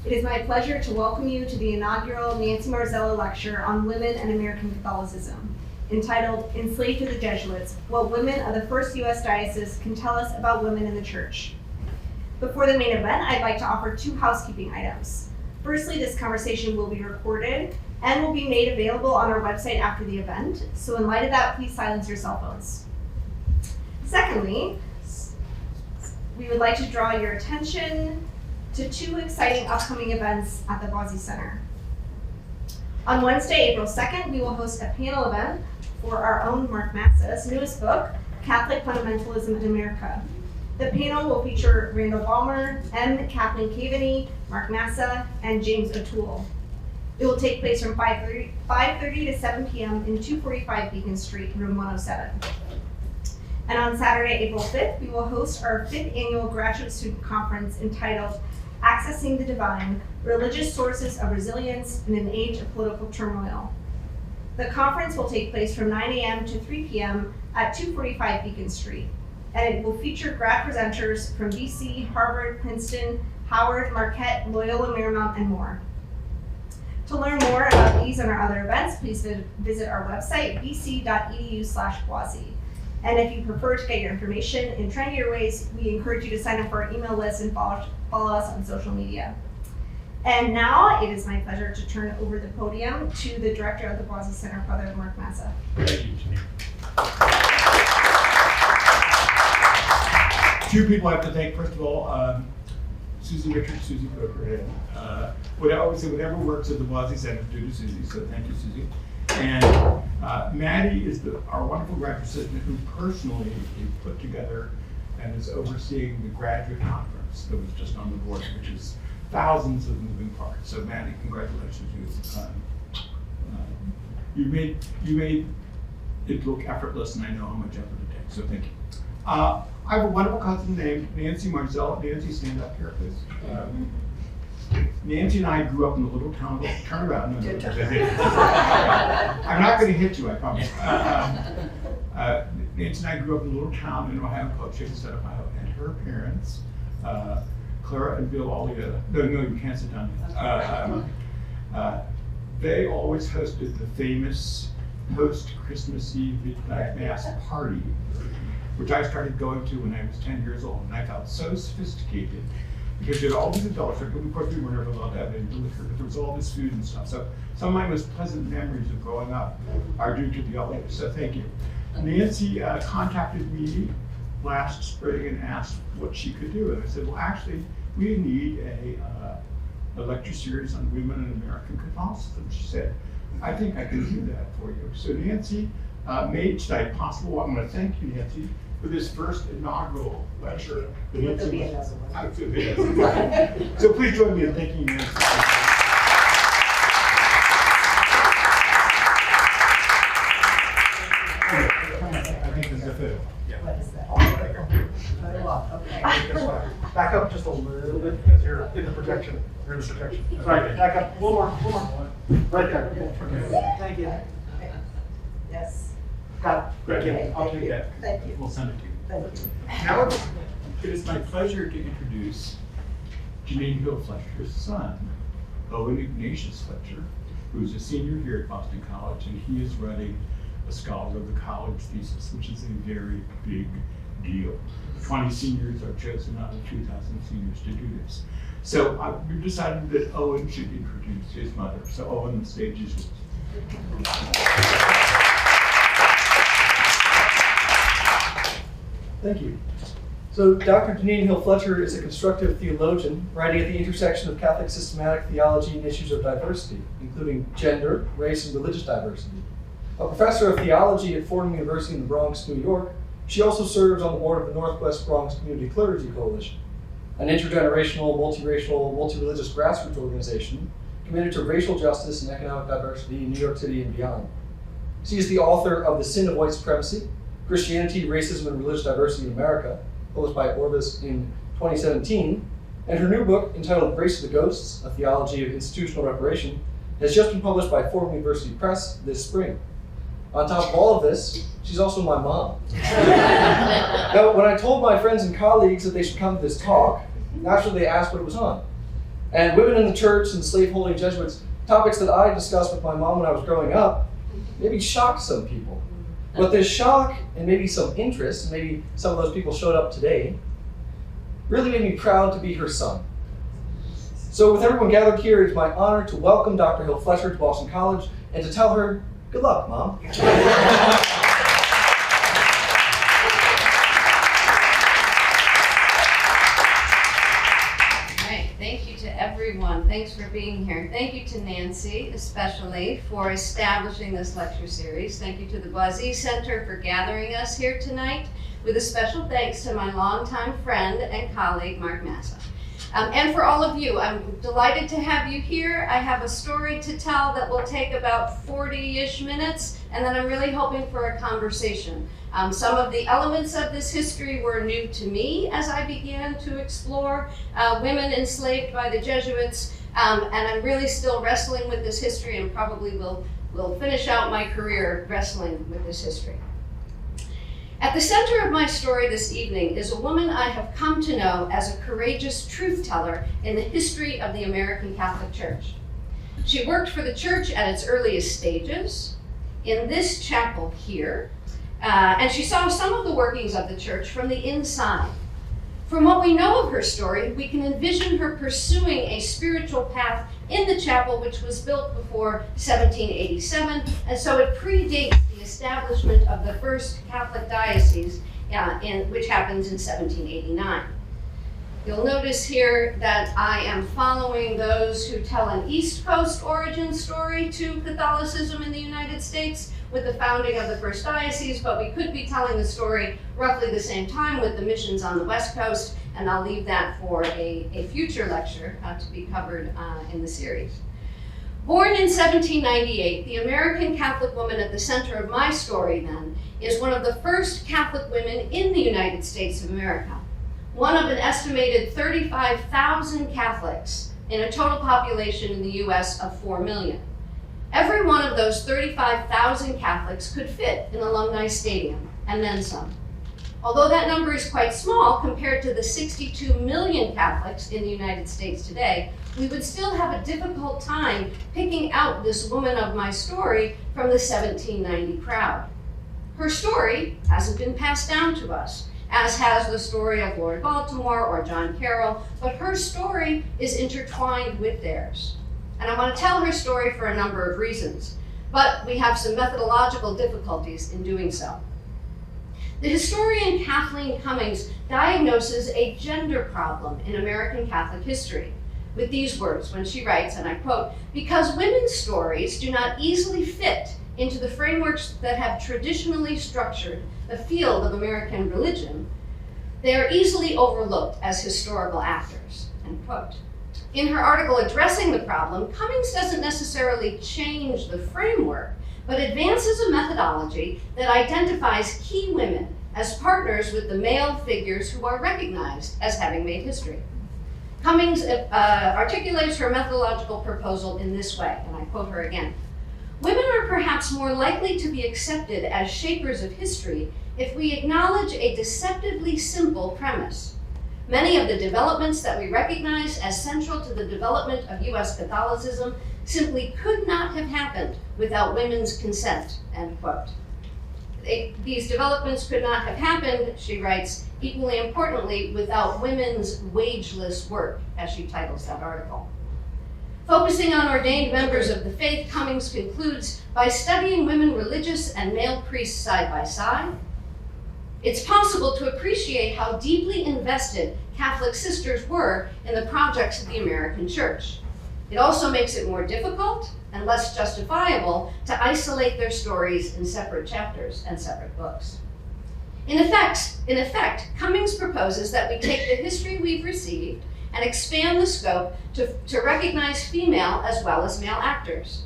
It is my pleasure to welcome you to the inaugural Nancy Marzella lecture on women and American Catholicism, entitled Enslaved to the Jesuits, What Women of the First U.S. Diocese Can Tell Us About Women in the Church. Before the main event, I'd like to offer 2 housekeeping items. Firstly, this conversation will be recorded and will be made available on our website after the event, so in light of that, please silence your cell phones. Secondly, we would like to draw your attention to 2 exciting upcoming events at the Boise Center. On Wednesday, April 2nd, we will host a panel event for our own Mark Massa's newest book, Catholic Fundamentalism in America. The panel will feature Randall Ballmer, M. Kathleen Caveney, Mark Massa, and James O'Toole. It will take place from 5:30 to 7 p.m. in 245 Beacon Street, room 107. And on Saturday, April 5th, we will host our 5th annual graduate student conference entitled Accessing the Divine, Religious Sources of Resilience in an Age of Political Turmoil. The conference will take place from 9 a.m. to 3 p.m. at 245 Beacon Street, and it will feature grad presenters from BC, Harvard, Princeton, Howard, Marquette, Loyola Marymount, and more. To learn more about these and our other events, please visit our website, bc.edu/Boise. And if you prefer to get your information in trendier ways, we encourage you to sign up for our email list and follow us on social media. And now it is my pleasure to turn over the podium to the director of the Boise Center, Father Mark Massa. Thank you, Jeannine. 2 people I have to thank. First of all, Susie Richards, Susie Coker, and what I always say, whatever works at the Boise Center is due to Susie, so thank you, Susie. And Maddie is our wonderful graduate assistant who personally put together and is overseeing the graduate conference that was just on the board, which is thousands of moving parts. So Maddie, congratulations. You made it look effortless, and I know how much effort it takes, so thank you. I have a wonderful cousin named Nancy Marzella. Nancy, stand up here, please. Nancy and I grew up in a little town. Turn around. No, I'm not going to hit you, I promise. Nancy and I grew up in a little town in Ohio called Jesuit, Ohio, and her parents, Clara and Bill Alia. No, you can't sit down yet. They always hosted the famous post-Christmas Eve Midnight Mass party, which I started going to when I was 10 years old, and I felt so sophisticated because you had all these adults. Of course, we were never allowed to have any liquor, but there was all this food and stuff. So some of my most pleasant memories of growing up are due to the elders. So thank you. Nancy contacted me last spring and asked what she could do, and I said, well, actually, we need a lecture series on women in American Catholicism. She said, I think I can do that for you. So Nancy made tonight possible. I'm going to thank you, Nancy, for this first inaugural lecture. So please join me in thanking Nancy. I think this is a photo. Yeah. What is that? Okay. Back up just a little bit because you're in the protection. You're in the protection. Sorry, back up. One more. Right there. Okay. Thank you. Yes. Got it. Great. Okay, I'll take that. Thank you. We'll send it to you. Thank you. Now it is my pleasure to introduce Jeannine Fletcher's son, Owen Ignatius Fletcher, who's a senior here at Boston College, and he is writing a Scholar of the College thesis, which is a very big deal. 20 seniors are chosen out of 2,000 seniors to do this. So we've decided that Owen should introduce his mother. So Owen, the stage is yours. Thank you. So Dr. Jeannine Hill Fletcher is a constructive theologian writing at the intersection of Catholic systematic theology and issues of diversity, including gender, race, and religious diversity. A professor of theology at Fordham University in the Bronx, New York, she also serves on the board of the Northwest Bronx Community Clergy Coalition, an intergenerational, multiracial, multi-religious grassroots organization committed to racial justice and economic diversity in New York City and beyond. She is the author of The Sin of White Supremacy, Christianity, Racism, and Religious Diversity in America, published by Orvis in 2017, and her new book, entitled Grace of the Ghosts, A Theology of Institutional Reparation, has just been published by Fordham University Press this spring. On top of all of this, she's also my mom. Now, when I told my friends and colleagues that they should come to this talk, naturally they asked what it was on. And women in the church and slave-holding Jesuits, topics that I discussed with my mom when I was growing up, maybe shocked some people. But this shock and maybe some interest, and maybe some of those people showed up today, really made me proud to be her son. So with everyone gathered here, it's my honor to welcome Dr. Hill Fletcher to Boston College and to tell her, good luck, Mom. Thank you to everyone. Thanks for being here. Thank you to Nancy, especially, for establishing this lecture series. Thank you to the Boise Center for gathering us here tonight, with a special thanks to my longtime friend and colleague, Mark Massa. And for all of you, I'm delighted to have you here. I have a story to tell that will take about 40-ish minutes, and then I'm really hoping for a conversation. Some of the elements of this history were new to me as I began to explore women enslaved by the Jesuits, and I'm really still wrestling with this history and probably will finish out my career wrestling with this history. At the center of my story this evening is a woman I have come to know as a courageous truth teller in the history of the American Catholic Church. She worked for the church at its earliest stages, in this chapel here, and she saw some of the workings of the church from the inside. From what we know of her story, we can envision her pursuing a spiritual path in the chapel, which was built before 1787, and so it predates the establishment of the first Catholic diocese, which happens in 1789. You'll notice here that I am following those who tell an East Coast origin story to Catholicism in the United States with the founding of the first diocese, but we could be telling the story roughly the same time with the missions on the West Coast, and I'll leave that for a future lecture to be covered in the series. Born in 1798, the American Catholic woman at the center of my story, then, is one of the first Catholic women in the United States of America. One of an estimated 35,000 Catholics in a total population in the US of 4 million. Every one of those 35,000 Catholics could fit in Alumni Stadium, and then some. Although that number is quite small compared to the 62 million Catholics in the United States today, we would still have a difficult time picking out this woman of my story from the 1790 crowd. Her story hasn't been passed down to us, as has the story of Lord Baltimore or John Carroll, but her story is intertwined with theirs. And I want to tell her story for a number of reasons, but we have some methodological difficulties in doing so. The historian Kathleen Cummings diagnoses a gender problem in American Catholic history with these words when she writes, and I quote, "Because women's stories do not easily fit into the frameworks that have traditionally structured the field of American religion, they are easily overlooked as historical actors," end quote. In her article addressing the problem, Cummings doesn't necessarily change the framework, but advances a methodology that identifies key women as partners with the male figures who are recognized as having made history. Cummings articulates her methodological proposal in this way, and I quote her again. "Women are perhaps more likely to be accepted as shapers of history if we acknowledge a deceptively simple premise. Many of the developments that we recognize as central to the development of US Catholicism simply could not have happened without women's consent," end quote. These developments could not have happened, she writes, equally importantly, without women's wageless work, as she titles that article. Focusing on ordained members of the faith, Cummings concludes, by studying women religious and male priests side by side, it's possible to appreciate how deeply invested Catholic sisters were in the projects of the American Church. It also makes it more difficult and less justifiable to isolate their stories in separate chapters and separate books. In effect, Cummings proposes that we take the history we've received and expand the scope to recognize female as well as male actors.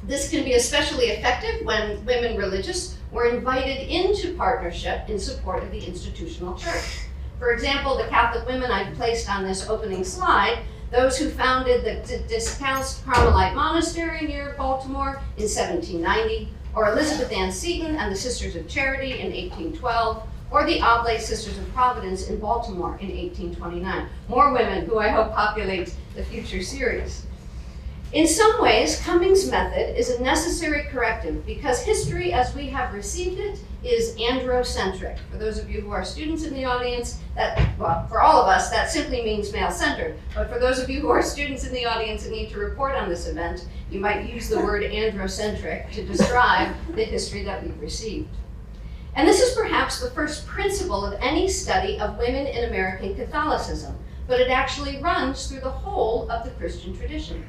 This can be especially effective when women religious were invited into partnership in support of the institutional church. For example, the Catholic women I've placed on this opening slide, those who founded the Discalced Carmelite Monastery near Baltimore in 1790, or Elizabeth Ann Seton and the Sisters of Charity in 1812, or the Oblate Sisters of Providence in Baltimore in 1829. More women who I hope populate the future series. In some ways, Cummings' method is a necessary corrective because history as we have received it is androcentric. For those of you who are students in the audience, for all of us, that simply means male-centered. But for those of you who are students in the audience and need to report on this event, you might use the word androcentric to describe the history that we've received. And this is perhaps the first principle of any study of women in American Catholicism, but it actually runs through the whole of the Christian tradition.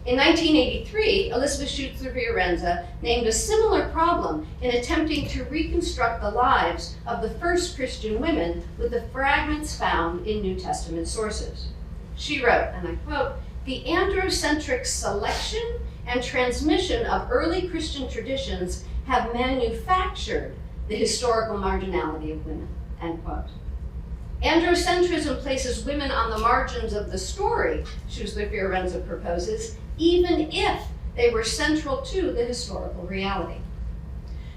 In 1983, Elizabeth Schutzler Fiorenza named a similar problem in attempting to reconstruct the lives of the first Christian women with the fragments found in New Testament sources. She wrote, and I quote, "The androcentric selection and transmission of early Christian traditions have manufactured the historical marginality of women," end quote. Androcentrism places women on the margins of the story, Schutzler Fiorenza proposes, even if they were central to the historical reality.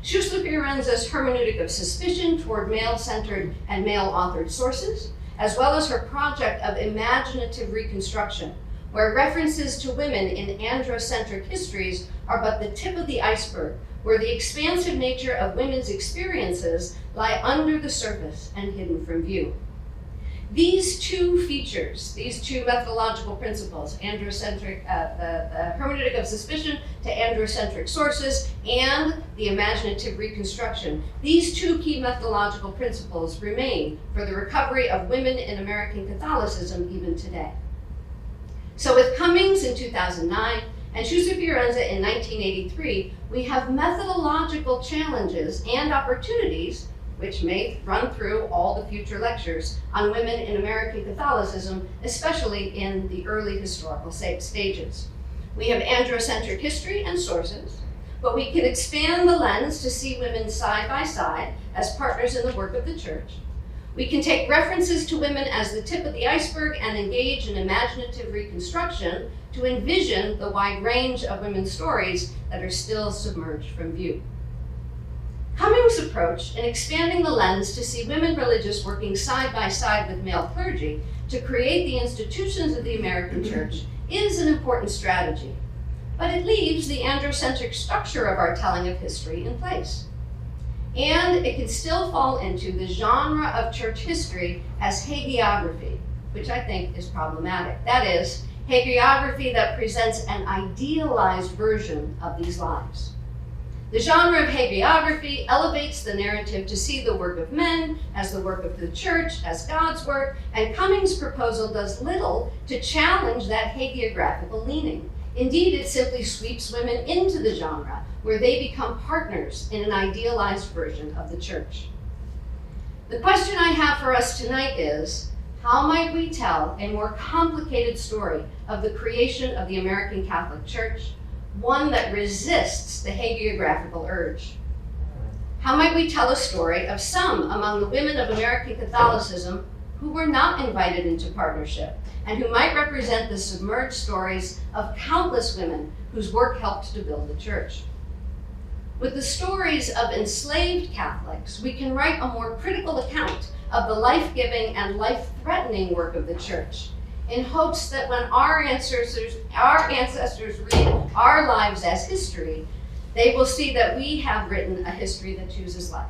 Schutzler Fiorenza's hermeneutic of suspicion toward male-centered and male-authored sources, as well as her project of imaginative reconstruction, where references to women in androcentric histories are but the tip of the iceberg, where the expansive nature of women's experiences lie under the surface and hidden from view. These two features, these two methodological principles, androcentric, the hermeneutic of suspicion to androcentric sources, and the imaginative reconstruction, these two key methodological principles remain for the recovery of women in American Catholicism even today. So with Cummings in 2009 and Schutzler Fiorenza in 1983, we have methodological challenges and opportunities which may run through all the future lectures on women in American Catholicism, especially in the early historical stages. We have androcentric history and sources, but we can expand the lens to see women side by side as partners in the work of the Church. We can take references to women as the tip of the iceberg and engage in imaginative reconstruction to envision the wide range of women's stories that are still submerged from view. Cummings' approach in expanding the lens to see women religious working side by side with male clergy to create the institutions of the American Church is an important strategy, but it leaves the androcentric structure of our telling of history in place. And it can still fall into the genre of church history as hagiography, which I think is problematic. That is, hagiography that presents an idealized version of these lives. The genre of hagiography elevates the narrative to see the work of men as the work of the Church, as God's work, and Cummings' proposal does little to challenge that hagiographical leaning. Indeed, it simply sweeps women into the genre, where they become partners in an idealized version of the Church. The question I have for us tonight is, how might we tell a more complicated story of the creation of the American Catholic Church, one that resists the hagiographical urge? How might we tell a story of some among the women of American Catholicism who were not invited into partnership and who might represent the submerged stories of countless women whose work helped to build the Church? With the stories of enslaved Catholics, we can write a more critical account of the life-giving and life-threatening work of the Church, in hopes that when our ancestors read our lives as history, they will see that we have written a history that chooses life.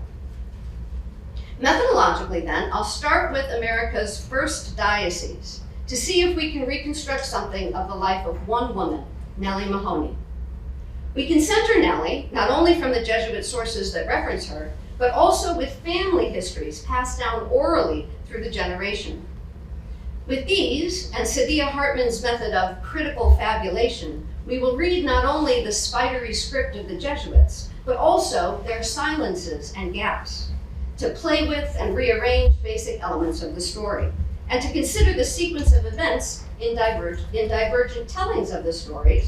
Methodologically then, I'll start with America's first diocese to see if we can reconstruct something of the life of one woman, Nelly Mahoney. We can center Nelly not only from the Jesuit sources that reference her, but also with family histories passed down orally through the generation. With these, and Saidiya Hartman's method of critical fabulation, we will read not only the spidery script of the Jesuits, but also their silences and gaps, to play with and rearrange basic elements of the story, and to consider the sequence of events in divergent tellings of the story,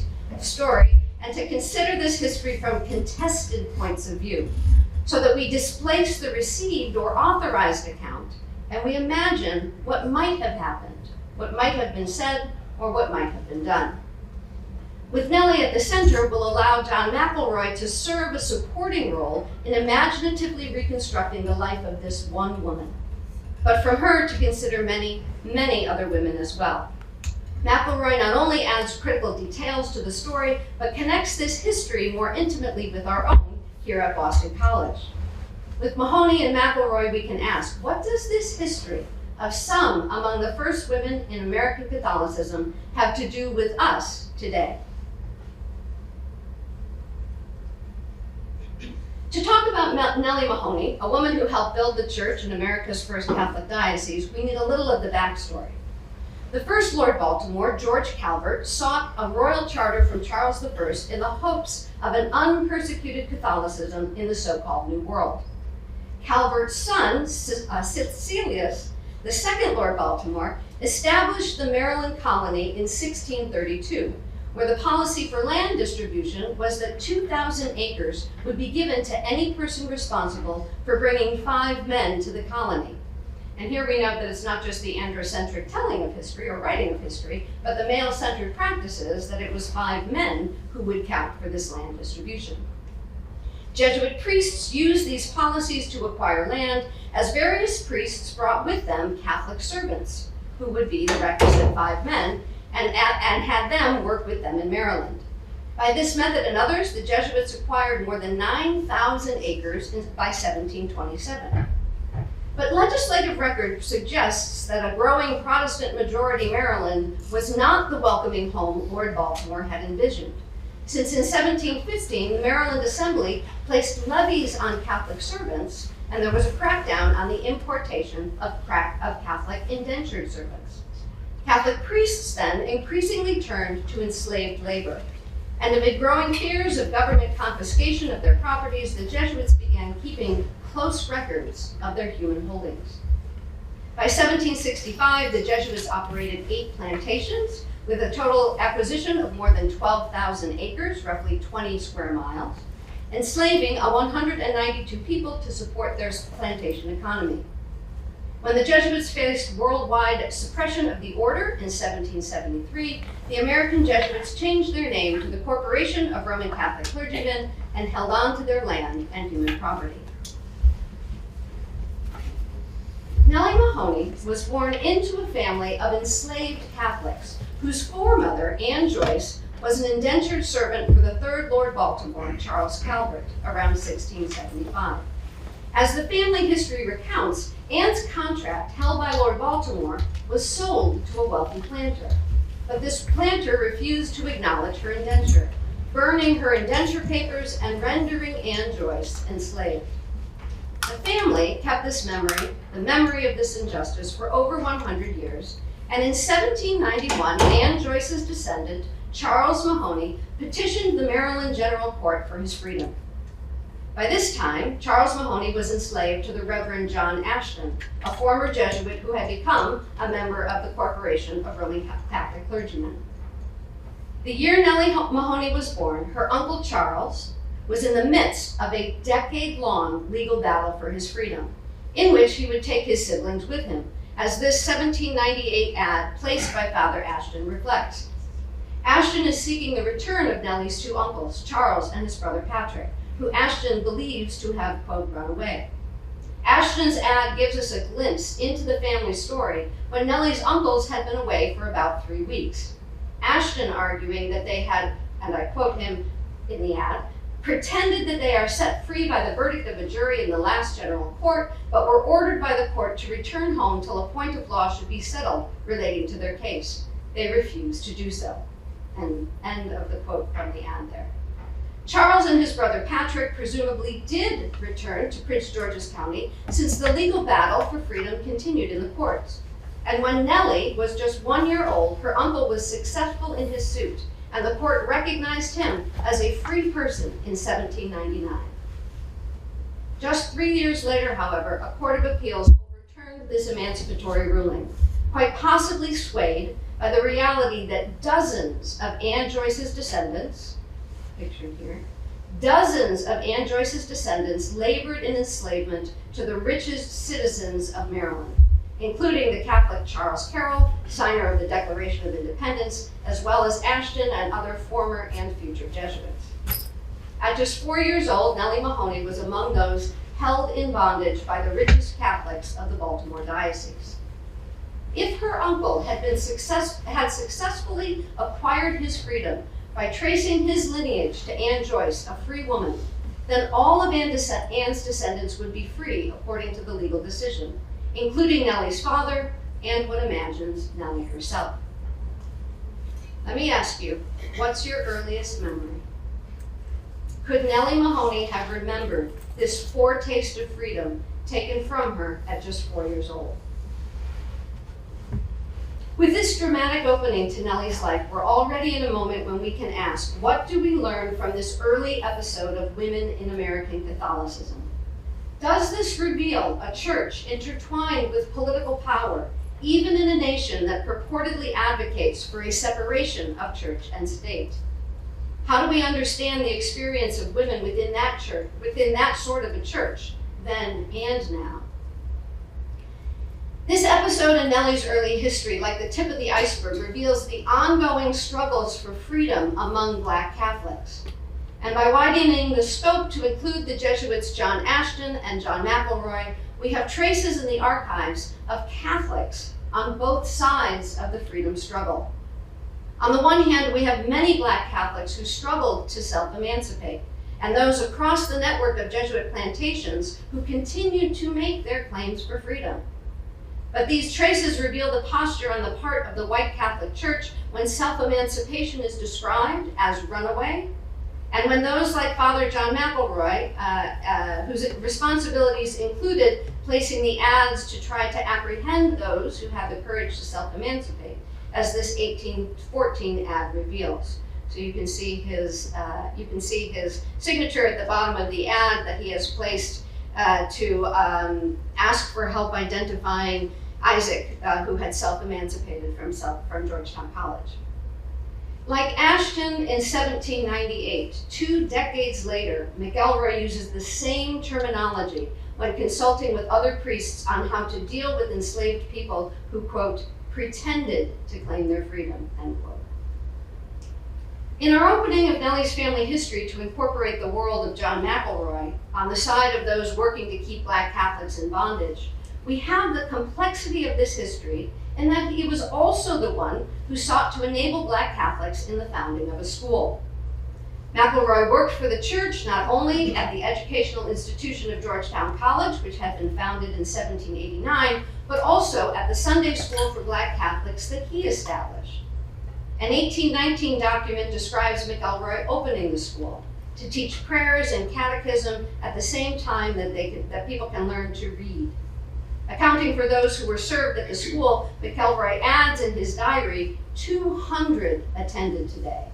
and to consider this history from contested points of view, so that we displace the received or authorized account, and we imagine what might have happened, what might have been said, or what might have been done. with Nelly at the center, will allow John McElroy to serve a supporting role in imaginatively reconstructing the life of this one woman, but from her to consider many, many other women as well. McElroy not only adds critical details to the story, but connects this history more intimately with our own here at Boston College. With Mahoney and McElroy, we can ask, what does this history of some among the first women in American Catholicism have to do with us today? To talk about Nellie Mahoney, a woman who helped build the church in America's first Catholic diocese, we need a little of the backstory. The first Lord Baltimore, George Calvert, sought a royal charter from Charles I in the hopes of an unpersecuted Catholicism in the so-called New World. Calvert's son, Cecilius, the second Lord Baltimore, established the Maryland colony in 1632, where the policy for land distribution was that 2,000 acres would be given to any person responsible for bringing 5 men to the colony. And here we note that it's not just the androcentric telling of history or writing of history, but the male-centered practices that it was 5 men who would count for this land distribution. Jesuit priests used these policies to acquire land, as various priests brought with them Catholic servants, who would be the requisite 5 men, and had them work with them in Maryland. By this method and others, the Jesuits acquired more than 9,000 acres by 1727. But legislative record suggests that a growing Protestant majority Maryland was not the welcoming home Lord Baltimore had envisioned, since in 1715 the Maryland Assembly placed levies on Catholic servants, and there was a crackdown on the importation of Catholic indentured servants. Catholic priests then increasingly turned to enslaved labor, and amid growing fears of government confiscation of their properties, the Jesuits began keeping close records of their human holdings. By 1765, the Jesuits operated 8 plantations with a total acquisition of more than 12,000 acres, roughly 20 square miles, enslaving 192 people to support their plantation economy. When the Jesuits faced worldwide suppression of the order in 1773, the American Jesuits changed their name to the Corporation of Roman Catholic Clergymen and held on to their land and human property. Nellie Mahoney was born into a family of enslaved Catholics, whose foremother, Anne Joyce, was an indentured servant for the 3rd Lord Baltimore, Charles Calvert, around 1675. As the family history recounts, Anne's contract, held by Lord Baltimore, was sold to a wealthy planter. But this planter refused to acknowledge her indenture, burning her indenture papers and rendering Anne Joyce enslaved. The family kept this memory, the memory of this injustice, for over 100 years, and in 1791, Anne Joyce's descendant, Charles Mahoney, petitioned the Maryland General Court for his freedom. By this time, Charles Mahoney was enslaved to the Reverend John Ashton, a former Jesuit who had become a member of the Corporation of Roman Catholic Clergymen. The year Nellie Mahoney was born, her uncle Charles was in the midst of a decade-long legal battle for his freedom, in which he would take his siblings with him, as this 1798 ad placed by Father Ashton reflects. Ashton is seeking the return of Nellie's 2 uncles, Charles and his brother Patrick, who Ashton believes to have, quote, run away. Ashton's ad gives us a glimpse into the family story when Nellie's uncles had been away for about 3 weeks. Ashton arguing that they had, and I quote him in the ad, pretended that they are set free by the verdict of a jury in the last general court, but were ordered by the court to return home till a point of law should be settled relating to their case. They refused to do so. And end of the quote from the ad there. Charles and his brother Patrick presumably did return to Prince George's County, since the legal battle for freedom continued in the courts. And when Nellie was just 1 year old, her uncle was successful in his suit, and the court recognized him as a free person in 1799. Just 3 years later, however, a court of appeals overturned this emancipatory ruling, quite possibly swayed by the reality that dozens of Anne Joyce's descendants, pictured here, dozens of Anne Joyce's descendants labored in enslavement to the richest citizens of Maryland, including the Catholic Charles Carroll, signer of the Declaration of Independence, as well as Ashton and other former and future Jesuits. At just 4 years old, Nellie Mahoney was among those held in bondage by the richest Catholics of the Baltimore Diocese. If her uncle had successfully acquired his freedom by tracing his lineage to Anne Joyce, a free woman, then all of Anne's descendants would be free according to the legal decision, including Nellie's father and one imagines Nellie herself. Let me ask you, what's your earliest memory? Could Nellie Mahoney have remembered this foretaste of freedom taken from her at just 4 years old? With this dramatic opening to Nellie's life, we're already in a moment when we can ask, what do we learn from this early episode of women in American Catholicism? Does this reveal a church intertwined with political power, even in a nation that purportedly advocates for a separation of church and state? How do we understand the experience of women within that church, within that sort of a church, then and now? This episode in Nellie's early history, like the tip of the iceberg, reveals the ongoing struggles for freedom among Black Catholics. And by widening the scope to include the Jesuits John Ashton and John McElroy, we have traces in the archives of Catholics on both sides of the freedom struggle. On the one hand, we have many Black Catholics who struggled to self-emancipate, and those across the network of Jesuit plantations who continued to make their claims for freedom. But these traces reveal the posture on the part of the white Catholic Church when self-emancipation is described as runaway, and when those like Father John McElroy, whose responsibilities included placing the ads to try to apprehend those who had the courage to self-emancipate, as this 1814 ad reveals. So you can see his signature at the bottom of the ad that he has placed to ask for help identifying Isaac, who had self-emancipated from Georgetown College. Like Ashton in 1798, 2 decades later, McElroy uses the same terminology when consulting with other priests on how to deal with enslaved people who, quote, pretended to claim their freedom, end quote. In our opening of Nellie's family history to incorporate the world of John McElroy on the side of those working to keep Black Catholics in bondage, we have the complexity of this history in that he was also the one who sought to enable Black Catholics in the founding of a school. McElroy worked for the church not only at the educational institution of Georgetown College, which had been founded in 1789, but also at the Sunday school for Black Catholics that he established. An 1819 document describes McElroy opening the school to teach prayers and catechism at the same time that people can learn to read. Accounting for those who were served at the school, McElroy adds in his diary, 200 attended today.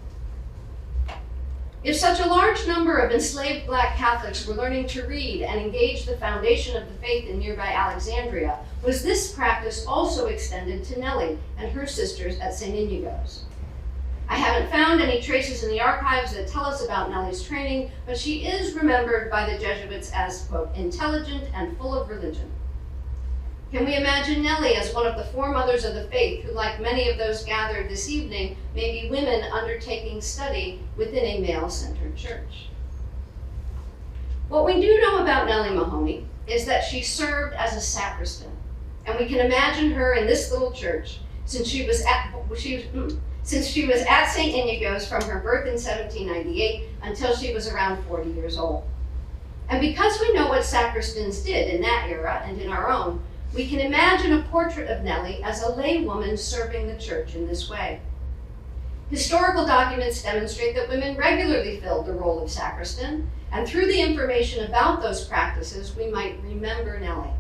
If such a large number of enslaved Black Catholics were learning to read and engage the foundation of the faith in nearby Alexandria, was this practice also extended to Nellie and her sisters at St. Inigo's? I haven't found any traces in the archives that tell us about Nellie's training, but she is remembered by the Jesuits as, quote, intelligent and full of religion. Can we imagine Nellie as one of the foremothers of the faith who, like many of those gathered this evening, may be women undertaking study within a male-centered church? What we do know about Nellie Mahoney is that she served as a sacristan, and we can imagine her in this little church since she was at St. Inigo's from her birth in 1798 until she was around 40 years old. And because we know what sacristans did in that era and in our own, we can imagine a portrait of Nellie as a lay woman serving the church in this way. Historical documents demonstrate that women regularly filled the role of sacristan, and through the information about those practices, we might remember Nellie.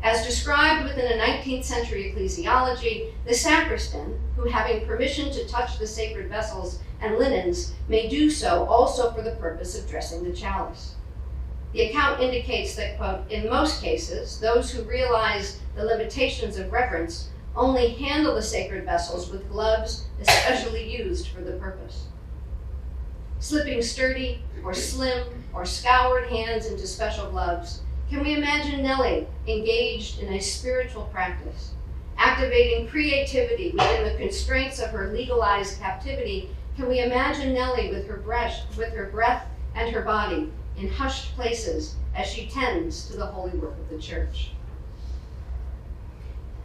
As described within a 19th century ecclesiology, the sacristan, who having permission to touch the sacred vessels and linens, may do so also for the purpose of dressing the chalice. The account indicates that, quote, in most cases, those who realize the limitations of reverence only handle the sacred vessels with gloves especially used for the purpose. Slipping sturdy or slim or scoured hands into special gloves Can we imagine Nelly engaged in a spiritual practice, activating creativity within the constraints of her legalized captivity? Can we imagine Nelly with her breath and her body in hushed places as she tends to the holy work of the church?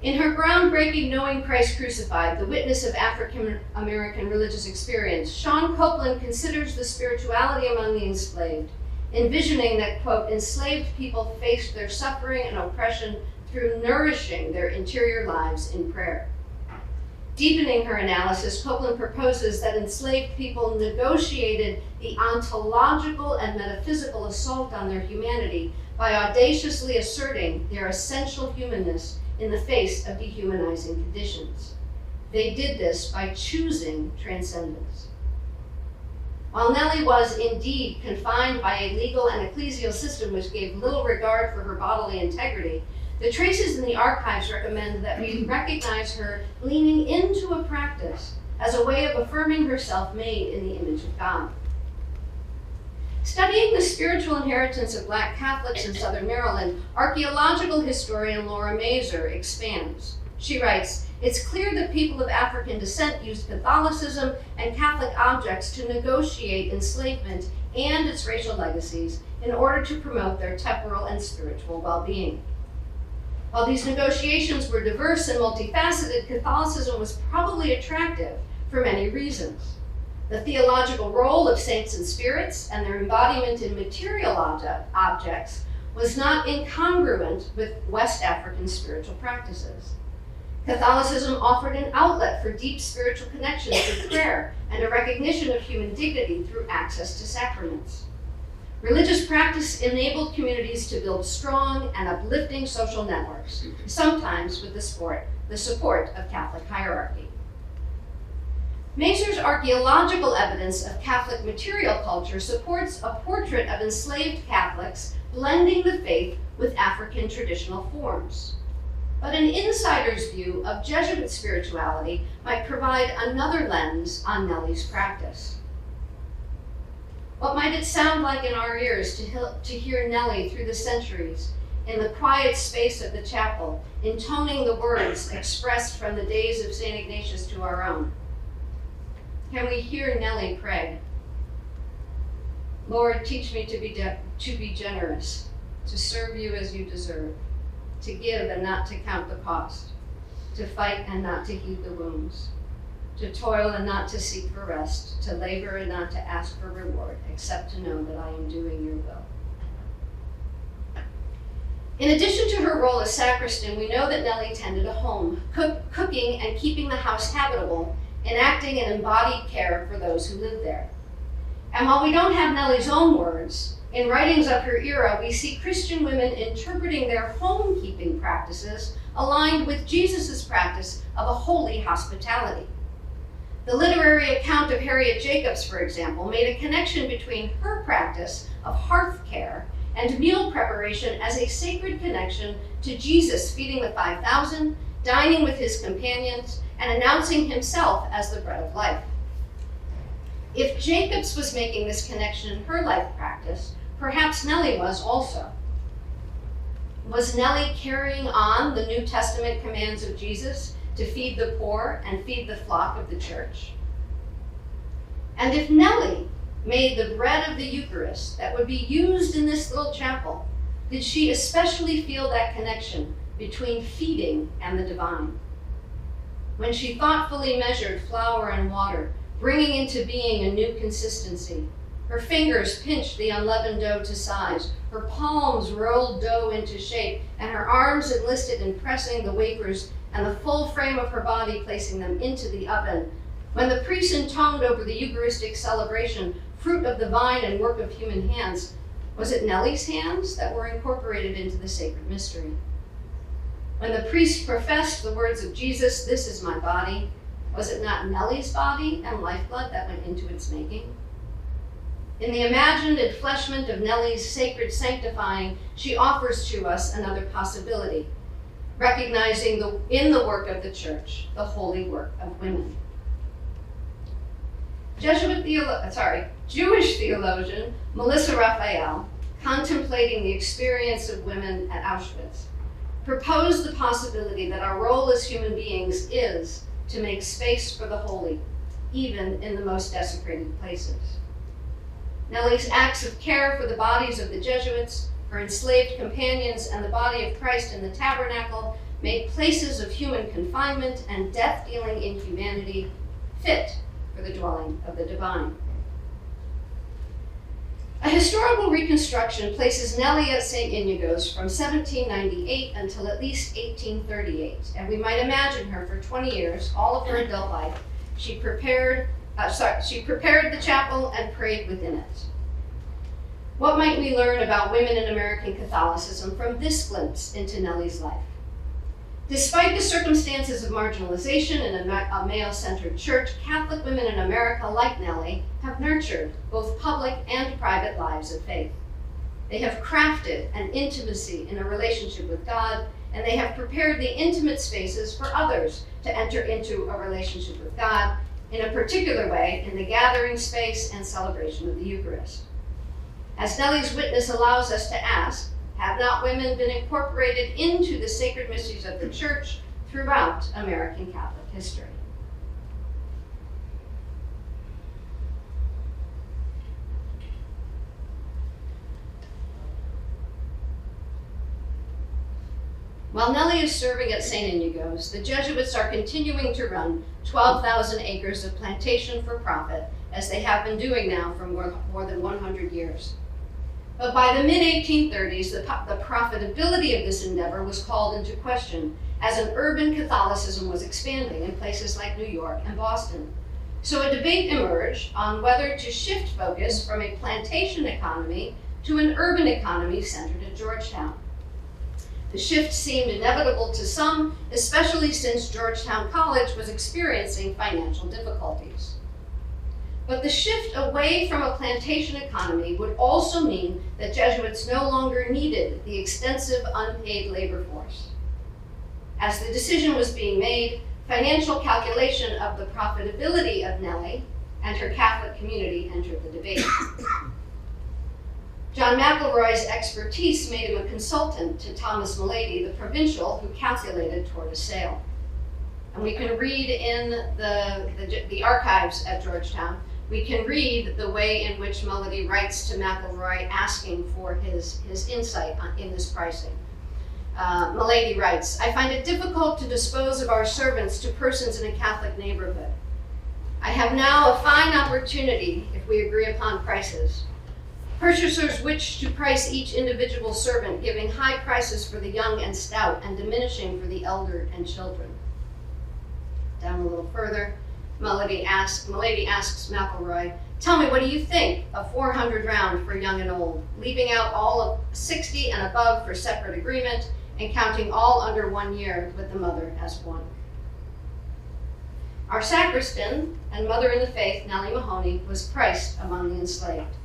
In her groundbreaking Knowing Christ Crucified, the witness of African American religious experience, Sean Copeland considers the spirituality among the enslaved, envisioning that, quote, enslaved people faced their suffering and oppression through nourishing their interior lives in prayer. Deepening her analysis, Copeland proposes that enslaved people negotiated the ontological and metaphysical assault on their humanity by audaciously asserting their essential humanness in the face of dehumanizing conditions. They did this by choosing transcendence. While Nelly was indeed confined by a legal and ecclesial system which gave little regard for her bodily integrity, the traces in the archives recommend that we recognize her leaning into a practice as a way of affirming herself made in the image of God. Studying the spiritual inheritance of Black Catholics in Southern Maryland, archaeological historian Laura Mazur expands. She writes, "It's clear that people of African descent used Catholicism and Catholic objects to negotiate enslavement and its racial legacies in order to promote their temporal and spiritual well-being. While these negotiations were diverse and multifaceted, Catholicism was probably attractive for many reasons. The theological role of saints and spirits and their embodiment in material objects was not incongruent with West African spiritual practices. Catholicism offered an outlet for deep spiritual connection through prayer and a recognition of human dignity through access to sacraments. Religious practice enabled communities to build strong and uplifting social networks, sometimes with the support of Catholic hierarchy." Mazur's archaeological evidence of Catholic material culture supports a portrait of enslaved Catholics blending the faith with African traditional forms. But an insider's view of Jesuit spirituality might provide another lens on Nelly's practice. What might it sound like in our ears to hear Nelly through the centuries in the quiet space of the chapel, intoning the words expressed from the days of St. Ignatius to our own? Can we hear Nelly pray? "Lord, teach me to be generous, to serve you as you deserve, to give and not to count the cost, to fight and not to heed the wounds, to toil and not to seek for rest, to labor and not to ask for reward, except to know that I am doing your will." In addition to her role as sacristan, we know that Nelly tended a home, cooking and keeping the house habitable, enacting an embodied care for those who lived there. And while we don't have Nelly's own words, in writings of her era, we see Christian women interpreting their homekeeping practices aligned with Jesus' practice of a holy hospitality. The literary account of Harriet Jacobs, for example, made a connection between her practice of hearth care and meal preparation as a sacred connection to Jesus feeding the 5,000, dining with his companions, and announcing himself as the bread of life. If Jacobs was making this connection in her life practice, perhaps Nelly was also. Was Nelly carrying on the New Testament commands of Jesus to feed the poor and feed the flock of the church? And if Nelly made the bread of the Eucharist that would be used in this little chapel, did she especially feel that connection between feeding and the divine? When she thoughtfully measured flour and water, bringing into being a new consistency, her fingers pinched the unleavened dough to size, her palms rolled dough into shape, and her arms enlisted in pressing the wafers and the full frame of her body placing them into the oven. When the priest intoned over the Eucharistic celebration, fruit of the vine and work of human hands, was it Nelly's hands that were incorporated into the sacred mystery? When the priest professed the words of Jesus, "This is my body," was it not Nelly's body and lifeblood that went into its making? In the imagined enfleshment of Nelly's sacred sanctifying, she offers to us another possibility, recognizing in the work of the church, the holy work of women. Jewish theologian Melissa Raphael contemplating the experience of women at Auschwitz, proposed the possibility that our role as human beings is to make space for the holy, even in the most desecrated places. Nelly's acts of care for the bodies of the Jesuits, her enslaved companions, and the body of Christ in the tabernacle made places of human confinement and death-dealing inhumanity fit for the dwelling of the divine. A historical reconstruction places Nelly at St. Inigo's from 1798 until at least 1838, and we might imagine her for 20 years, all of her adult life. She prepared the chapel and prayed within it. What might we learn about women in American Catholicism from this glimpse into Nelly's life? Despite the circumstances of marginalization in a male-centered church, Catholic women in America, like Nelly, have nurtured both public and private lives of faith. They have crafted an intimacy in a relationship with God, and they have prepared the intimate spaces for others to enter into a relationship with God, in a particular way in the gathering space and celebration of the Eucharist. As Nelly's witness allows us to ask, have not women been incorporated into the sacred mysteries of the Church throughout American Catholic history? While Nelly is serving at St. Inigo's, the Jesuits are continuing to run 12,000 acres of plantation for profit, as they have been doing now for more than 100 years. But by the mid-1830s, the profitability of this endeavor was called into question as an urban Catholicism was expanding in places like New York and Boston. So a debate emerged on whether to shift focus from a plantation economy to an urban economy centered at Georgetown. The shift seemed inevitable to some, especially since Georgetown College was experiencing financial difficulties. But the shift away from a plantation economy would also mean that Jesuits no longer needed the extensive unpaid labor force. As the decision was being made, financial calculation of the profitability of Nelly and her Catholic community entered the debate. John McElroy's expertise made him a consultant to Thomas Mulady, the provincial, who calculated toward a sale. And we can read in the archives at Georgetown, we can read the way in which Mulady writes to McElroy asking for his insight in this pricing. Mulady writes, "I find it difficult to dispose of our servants to persons in a Catholic neighborhood. I have now a fine opportunity if we agree upon prices. Purchasers wish to price each individual servant, giving high prices for the young and stout and diminishing for the elder and children." Down a little further, Mulady asks McElroy, "Tell me, what do you think of 400 round for young and old, leaving out all of 60 and above for separate agreement, and counting all under 1 year with the mother as one?" Our sacristan and mother in the faith, Nelly Mahoney, was priced among the enslaved.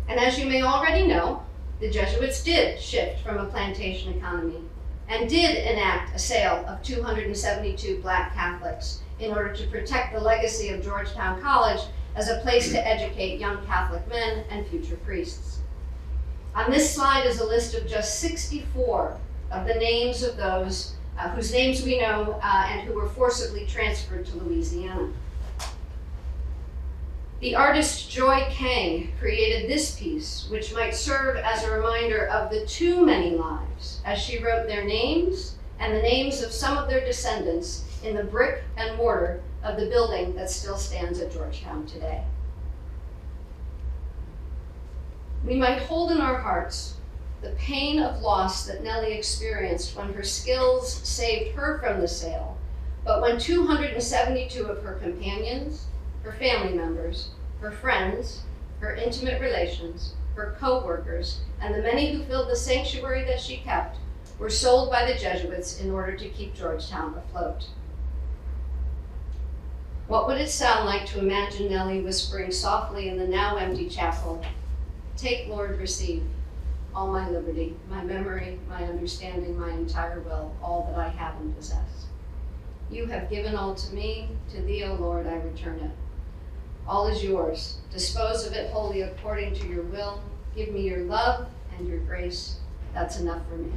And as you may already know, the Jesuits did shift from a plantation economy and did enact a sale of 272 Black Catholics in order to protect the legacy of Georgetown College as a place to educate young Catholic men and future priests. On this slide is a list of just 64 of the names of those whose names we know and who were forcibly transferred to Louisiana. The artist Joy Kang created this piece, which might serve as a reminder of the too many lives, as she wrote their names and the names of some of their descendants in the brick and mortar of the building that still stands at Georgetown today. We might hold in our hearts the pain of loss that Nelly experienced when her skills saved her from the sale, but when 272 of her companions, her family members, her friends, her intimate relations, her co-workers, and the many who filled the sanctuary that she kept were sold by the Jesuits in order to keep Georgetown afloat. What would it sound like to imagine Nelly whispering softly in the now empty chapel, "Take, Lord, receive all my liberty, my memory, my understanding, my entire will, all that I have and possess. You have given all to me, to thee, O Lord, I return it. All is yours. Dispose of it wholly according to your will. Give me your love and your grace. That's enough for me.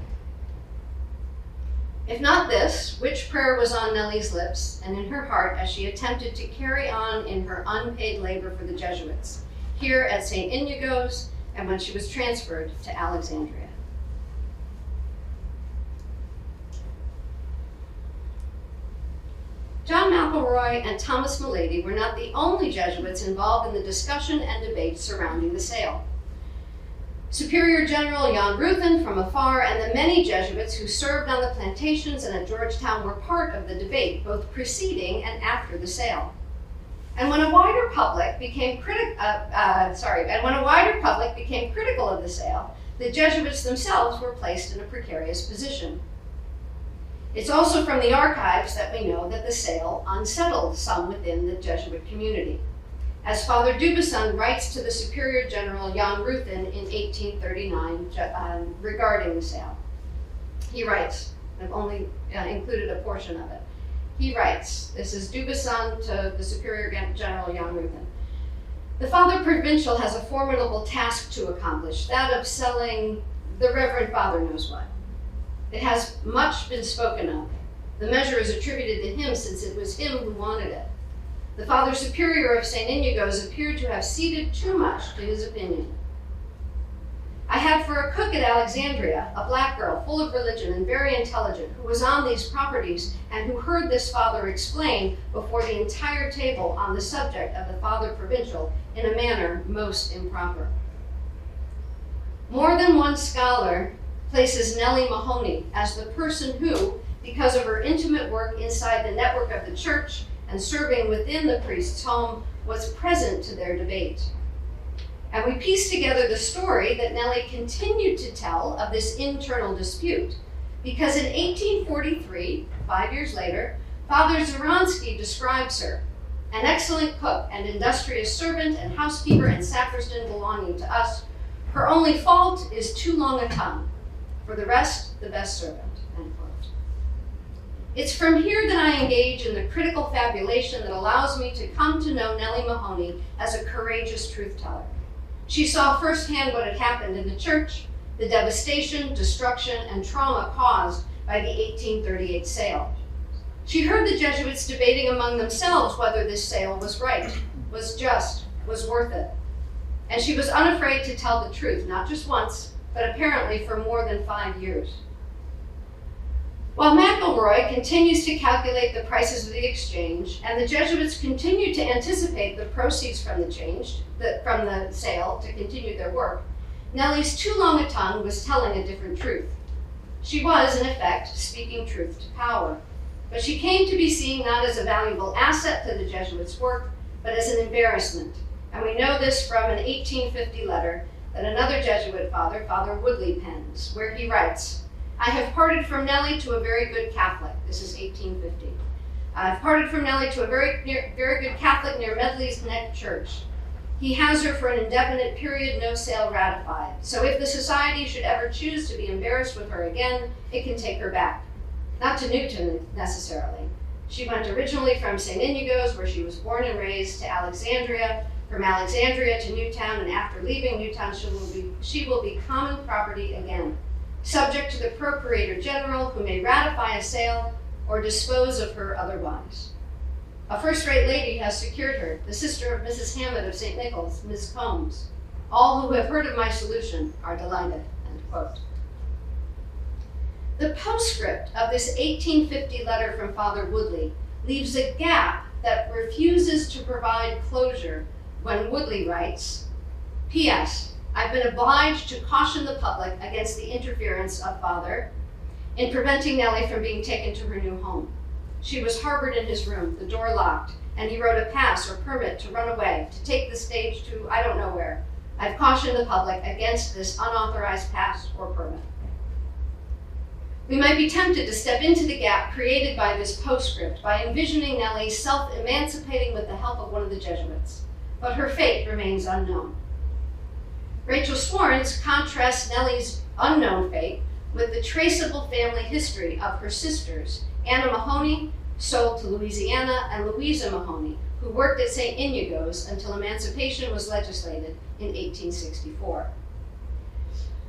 If not this, which prayer was on Nelly's lips and in her heart as she attempted to carry on in her unpaid labor for the Jesuits, here at St. Inigo's and when she was transferred to Alexandria? John McElroy and Thomas Milady were not the only Jesuits involved in the discussion and debate surrounding the sale. Superior General Jan Ruthen from afar and the many Jesuits who served on the plantations and at Georgetown were part of the debate, both preceding and after the sale. And when a wider public became critical of the sale, the Jesuits themselves were placed in a precarious position. It's also from the archives that we know that the sale unsettled some within the Jesuit community. As Father Dubuisson writes to the Superior General Jan Ruthen in 1839 regarding the sale. He writes, I've only included a portion of it. He writes, this is Dubuisson to the Superior General Jan Ruthen. The Father Provincial has a formidable task to accomplish, that of selling the Reverend Father knows what. It has much been spoken of. The measure is attributed to him since it was him who wanted it. The Father Superior of St. Inigo's appeared to have ceded too much to his opinion. I had for a cook at Alexandria a black girl full of religion and very intelligent who was on these properties and who heard this father explain before the entire table on the subject of the Father Provincial in a manner most improper. More than one scholar places Nelly Mahoney as the person who, because of her intimate work inside the network of the church and serving within the priest's home, was present to their debate. And we piece together the story that Nelly continued to tell of this internal dispute, because in 1843, 5 years later, Father Zaransky describes her, an excellent cook and industrious servant and housekeeper and sacristan belonging to us. Her only fault is too long a tongue. For the rest, the best servant, end quote. It's from here that I engage in the critical fabulation that allows me to come to know Nelly Mahoney as a courageous truth-teller. She saw firsthand what had happened in the church, the devastation, destruction, and trauma caused by the 1838 sale. She heard the Jesuits debating among themselves whether this sale was right, was just, was worth it. And she was unafraid to tell the truth, not just once, but apparently for more than 5 years. While McElroy continues to calculate the prices of the exchange, and the Jesuits continue to anticipate the proceeds from the sale to continue their work, Nelly's too long a tongue was telling a different truth. She was, in effect, speaking truth to power, but she came to be seen not as a valuable asset to the Jesuits' work, but as an embarrassment. And we know this from an 1850 letter that another Jesuit father, Father Woodley, pens, where he writes, I have parted from Nelly to a very good Catholic. This is 1850. I've parted from Nelly to a very good Catholic near Medley's Neck Church. He has her for an indefinite period, no sale ratified. So if the society should ever choose to be embarrassed with her again, it can take her back. Not to Newton, necessarily. She went originally from St. Inigo's, where she was born and raised, to Alexandria, from Alexandria to Newtown, and after leaving Newtown, she will be common property again, subject to the Procurator General, who may ratify a sale or dispose of her otherwise. A first-rate lady has secured her, the sister of Mrs. Hammond of St. Nicholas, Miss Combs. All who have heard of my solution are delighted, end quote. The postscript of this 1850 letter from Father Woodley leaves a gap that refuses to provide closure when Woodley writes, P.S. I've been obliged to caution the public against the interference of Father in preventing Nelly from being taken to her new home. She was harbored in his room, the door locked, and he wrote a pass or permit to run away, to take the stage to I don't know where. I've cautioned the public against this unauthorized pass or permit. We might be tempted to step into the gap created by this postscript by envisioning Nelly self-emancipating with the help of one of the Jesuits, but her fate remains unknown. Rachel Swarns contrasts Nelly's unknown fate with the traceable family history of her sisters, Anna Mahoney, sold to Louisiana, and Louisa Mahoney, who worked at St. Inigo's until emancipation was legislated in 1864.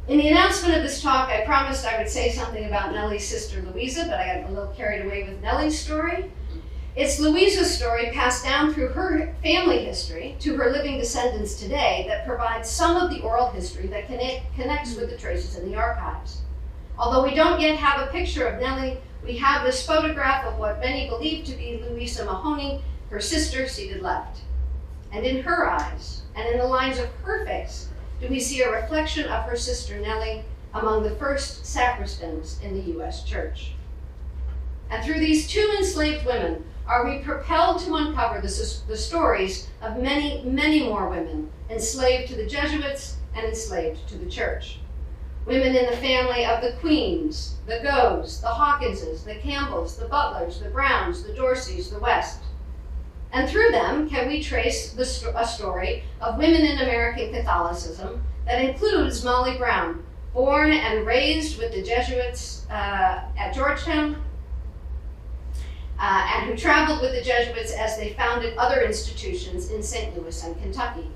In the announcement of this talk, I promised I would say something about Nelly's sister Louisa, but I got a little carried away with Nelly's story. It's Louisa's story passed down through her family history to her living descendants today that provides some of the oral history that connects with the traces in the archives. Although we don't yet have a picture of Nelly, we have this photograph of what many believe to be Louisa Mahoney, her sister, seated left. And in her eyes, and in the lines of her face, do we see a reflection of her sister Nelly among the first sacristans in the U.S. Church. And through these two enslaved women, are we propelled to uncover the stories of many, many more women enslaved to the Jesuits and enslaved to the Church. Women in the family of the Queens, the Goes, the Hawkinses, the Campbells, the Butlers, the Browns, the Dorseys, the West. And through them, can we trace a story of women in American Catholicism that includes Molly Brown, born and raised with the Jesuits at Georgetown, and who traveled with the Jesuits as they founded other institutions in St. Louis and Kentucky.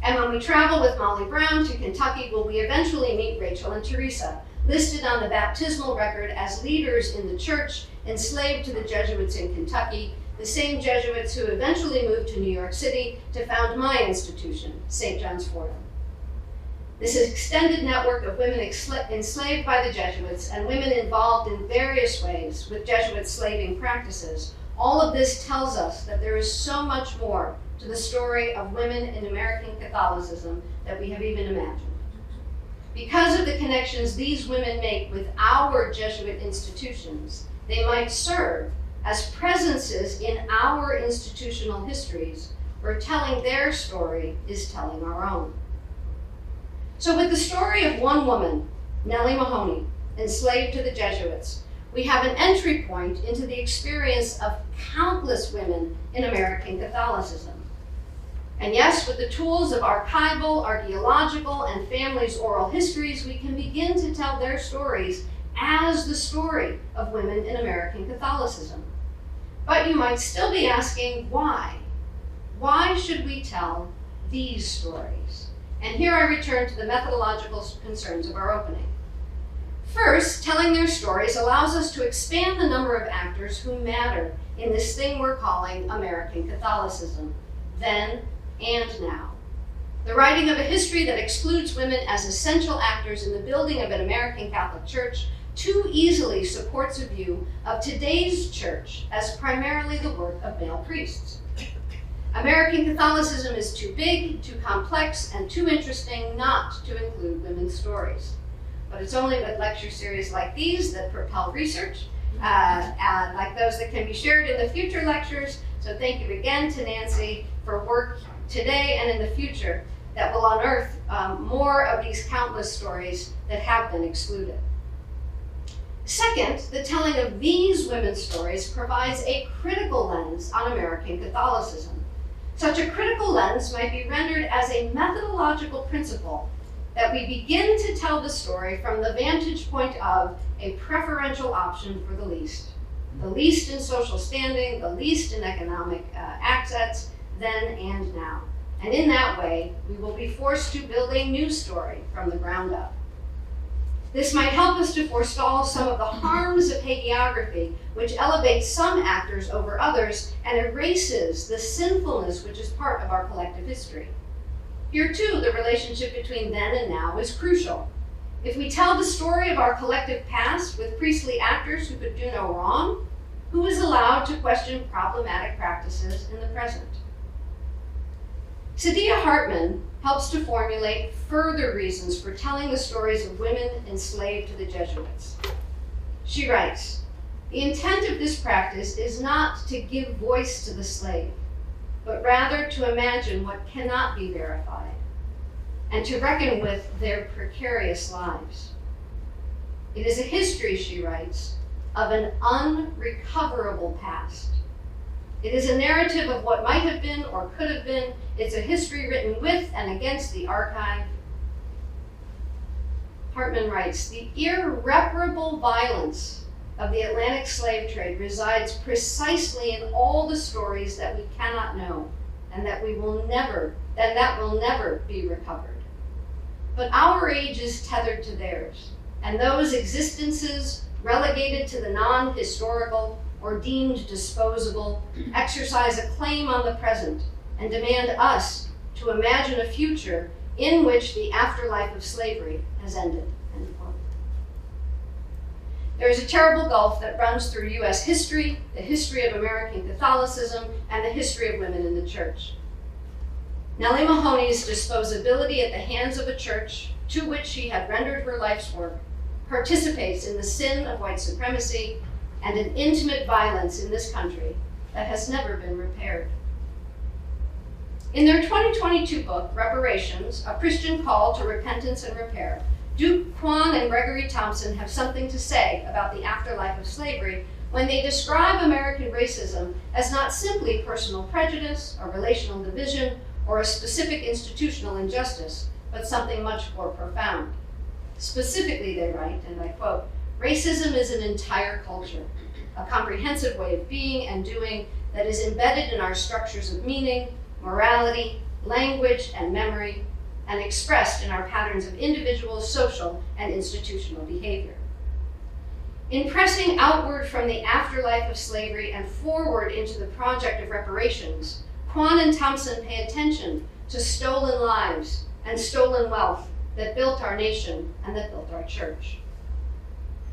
And when we travel with Molly Brown to Kentucky, will we eventually meet Rachel and Teresa, listed on the baptismal record as leaders in the church enslaved to the Jesuits in Kentucky, the same Jesuits who eventually moved to New York City to found my institution, St. John's Fordham. This extended network of women enslaved by the Jesuits and women involved in various ways with Jesuit slaving practices, all of this tells us that there is so much more to the story of women in American Catholicism that we have even imagined. Because of the connections these women make with our Jesuit institutions, they might serve as presences in our institutional histories, where telling their story is telling our own. So with the story of one woman, Nellie Mahoney, enslaved to the Jesuits, we have an entry point into the experience of countless women in American Catholicism. And yes, with the tools of archival, archaeological, and families' oral histories, we can begin to tell their stories as the story of women in American Catholicism. But you might still be asking, why? Why should we tell these stories? And here I return to the methodological concerns of our opening. First, telling their stories allows us to expand the number of actors who matter in this thing we're calling American Catholicism, then and now. The writing of a history that excludes women as essential actors in the building of an American Catholic Church too easily supports a view of today's church as primarily the work of male priests. American Catholicism is too big, too complex, and too interesting not to include women's stories. But it's only with lecture series like these that propel research, like those that can be shared in the future lectures. So thank you again to Nancy for work today and in the future that will unearth more of these countless stories that have been excluded. Second, the telling of these women's stories provides a critical lens on American Catholicism. Such a critical lens might be rendered as a methodological principle that we begin to tell the story from the vantage point of a preferential option for the least in social standing, the least in economic access, then and now. And in that way, we will be forced to build a new story from the ground up. This might help us to forestall some of the harms of hagiography, which elevates some actors over others and erases the sinfulness which is part of our collective history. Here too, the relationship between then and now is crucial. If we tell the story of our collective past with priestly actors who could do no wrong, who is allowed to question problematic practices in the present? Saidiya Hartman helps to formulate further reasons for telling the stories of women enslaved to the Jesuits. She writes, "The intent of this practice is not to give voice to the slave, but rather to imagine what cannot be verified, and to reckon with their precarious lives. It is a history," she writes, "of an unrecoverable past. It is a narrative of what might have been or could have been. It's a history written with and against the archive." Hartman writes, "The irreparable violence of the Atlantic slave trade resides precisely in all the stories that we cannot know and that will never be recovered. but our age is tethered to theirs, and those existences relegated to the non-historical or deemed disposable exercise a claim on the present and demand us to imagine a future in which the afterlife of slavery has ended. End quote. There is a terrible gulf that runs through U.S. history, the history of American Catholicism, and the history of women in the church. Nellie Mahoney's disposability at the hands of a church to which she had rendered her life's work participates in the sin of white supremacy and an intimate violence in this country that has never been repaired. In their 2022 book, Reparations, A Christian Call to Repentance and Repair, Duke Kwon and Gregory Thompson have something to say about the afterlife of slavery when they describe American racism as not simply personal prejudice or relational division or a specific institutional injustice, but something much more profound. Specifically, they write, and I quote, "Racism is an entire culture, a comprehensive way of being and doing that is embedded in our structures of meaning, morality, language, and memory, and expressed in our patterns of individual, social, and institutional behavior." In pressing outward from the afterlife of slavery and forward into the project of reparations, Kwon and Thompson pay attention to stolen lives and stolen wealth that built our nation and that built our church.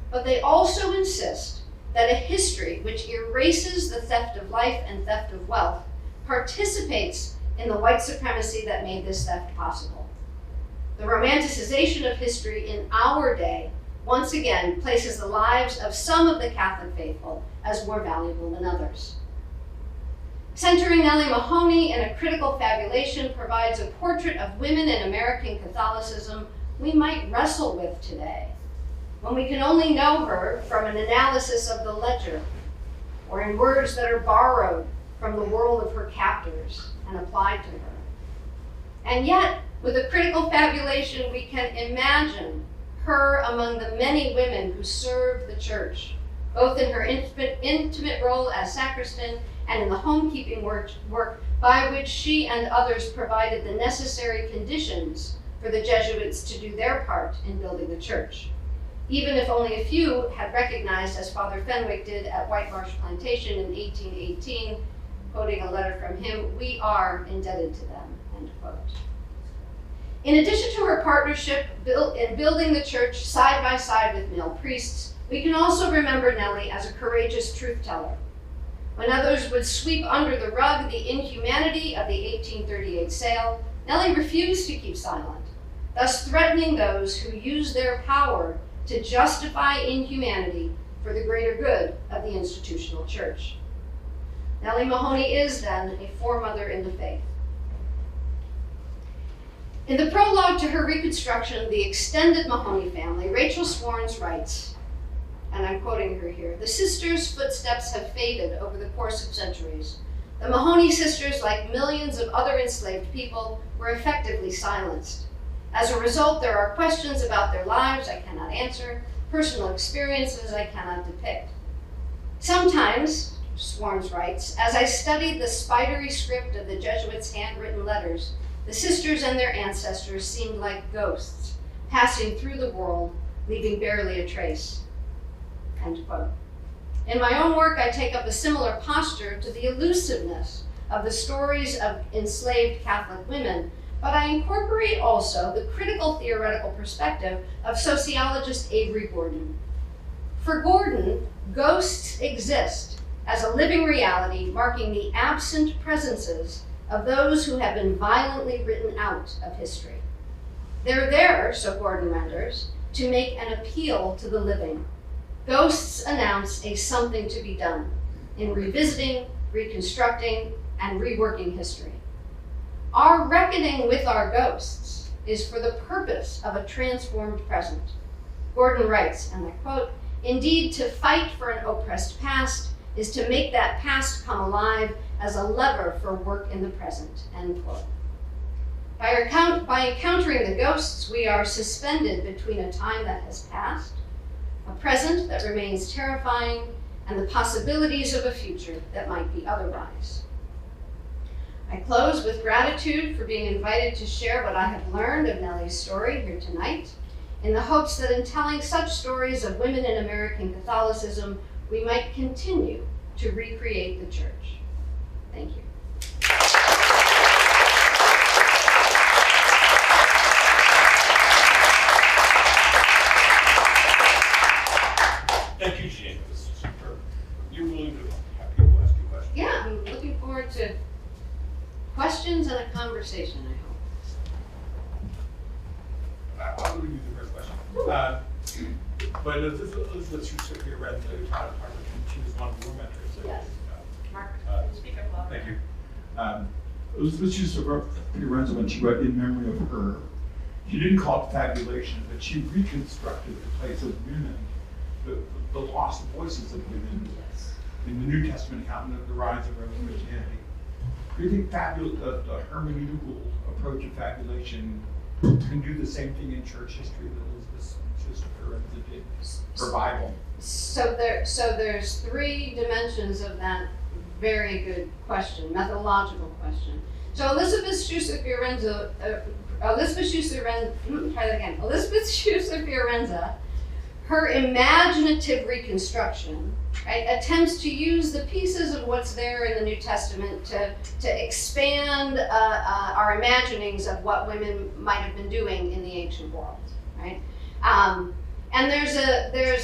But they also insist that a history which erases the theft of life and theft of wealth participates in the white supremacy that made this theft possible. The romanticization of history in our day once again places the lives of some of the Catholic faithful as more valuable than others. Centering Nellie Mahoney in a critical fabulation provides a portrait of women in American Catholicism we might wrestle with today, when we can only know her from an analysis of the ledger, or in words that are borrowed from the world of her captors and applied to her. And yet, with a critical fabulation, we can imagine her among the many women who served the church, both in her intimate role as sacristan and in the homekeeping work by which she and others provided the necessary conditions for the Jesuits to do their part in building the church, even if only a few had recognized, as Father Fenwick did at White Marsh Plantation in 1818, quoting a letter from him, "We are indebted to them," end quote. In addition to her partnership in building the church side by side with male priests, we can also remember Nellie as a courageous truth teller. When others would sweep under the rug the inhumanity of the 1838 sale, Nellie refused to keep silent, thus threatening those who use their power to justify inhumanity for the greater good of the institutional church. Nellie Mahoney is then a foremother in the faith. In the prologue to her reconstruction of the extended Mahoney family, Rachel Swarns writes, and I'm quoting her here, "The sisters' footsteps have faded over the course of centuries. The Mahoney sisters, like millions of other enslaved people, were effectively silenced. As a result, there are questions about their lives I cannot answer, personal experiences I cannot depict. Sometimes," Swarns writes, "as I studied the spidery script of the Jesuits' handwritten letters, the sisters and their ancestors seemed like ghosts, passing through the world, leaving barely a trace." End quote. In my own work, I take up a similar posture to the elusiveness of the stories of enslaved Catholic women, but I incorporate also the critical theoretical perspective of sociologist Avery Gordon. For Gordon, ghosts exist as a living reality marking the absent presences of those who have been violently written out of history. They're there, so Gordon renders, to make an appeal to the living. Ghosts announce a something to be done in revisiting, reconstructing, and reworking history. Our reckoning with our ghosts is for the purpose of a transformed present. Gordon writes, and I quote, "Indeed, to fight for an oppressed past is to make that past come alive as a lever for work in the present," end quote. By encountering the ghosts, we are suspended between a time that has passed, a present that remains terrifying, and the possibilities of a future that might be otherwise. I close with gratitude for being invited to share what I have learned of Nelly's story here tonight, in the hopes that in telling such stories of women in American Catholicism, we might continue to recreate the church. Thank you. Thank you, Jeannine. This is superb. You're willing to have people ask you questions? Yeah, I'm looking forward to questions and a conversation, I hope. I'll give you the first question. But Elizabeth Shusik, your red taught at Harvard, she was one of your mentors. Yes. Mark, speak up louder. Thank you. Elizabeth Shusik wrote Fiorenza when she wrote In Memory of Her. She didn't call it fabulation, but she reconstructed the place of women, the lost voices of women in the New Testament account of the rise of Roman Christianity. Do you think the hermeneutical approach of fabulation can do the same thing in church history that Elizabeth Shusik did for Bible? So there's three dimensions of that very good question, methodological question. So Elizabeth Shusik Fiorenza, her imaginative reconstruction, right, attempts to use the pieces of what's there in the New Testament to expand our imaginings of what women might have been doing in the ancient world, right? And there's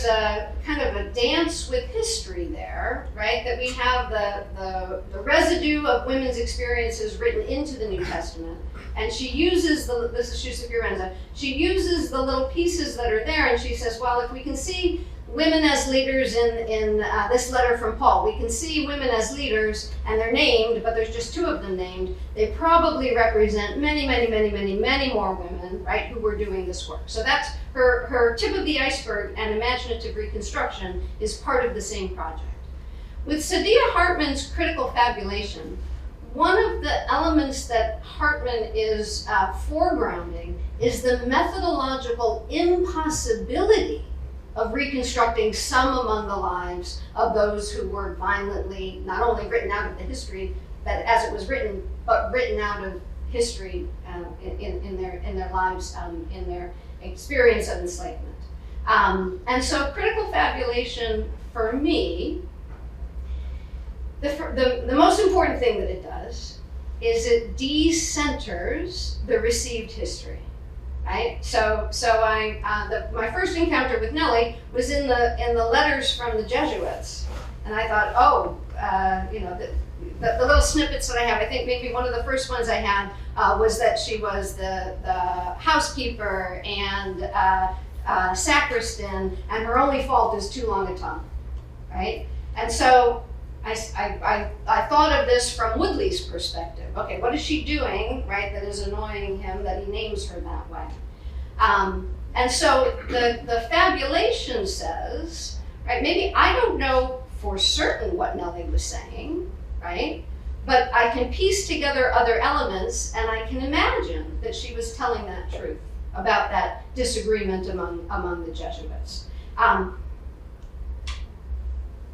a kind of a dance with history there, right? That we have the residue of women's experiences written into the New Testament, and she uses this is Shusik Fiorenza, she uses the little pieces that are there, and she says, well, if we can see women as leaders in this letter from Paul, we can see women as leaders, and they're named, but there's just two of them named. They probably represent many, many, many, many, many more women, right, who were doing this work. So that's her tip of the iceberg, and imaginative reconstruction is part of the same project. With Saidiya Hartman's critical fabulation, one of the elements that Hartman is foregrounding is the methodological impossibility of reconstructing some among the lives of those who were violently not only written out of the history, but as it was written, but written out of history in their lives, in their experience of enslavement. And so critical fabulation, for me, the most important thing that it does is it decenters the received history. Right. So my first encounter with Nelly was in the letters from the Jesuits, and I thought, the little snippets that I have. I think maybe one of the first ones I had was that she was the housekeeper and sacristan, and her only fault is too long a tongue. Right. And so I thought of this from Woodley's perspective. Okay, what is she doing, right, that is annoying him that he names her that way? And so the fabulation says, right, maybe I don't know for certain what Nelly was saying, right, but I can piece together other elements, and I can imagine that she was telling that truth about that disagreement among the Jesuits. I'm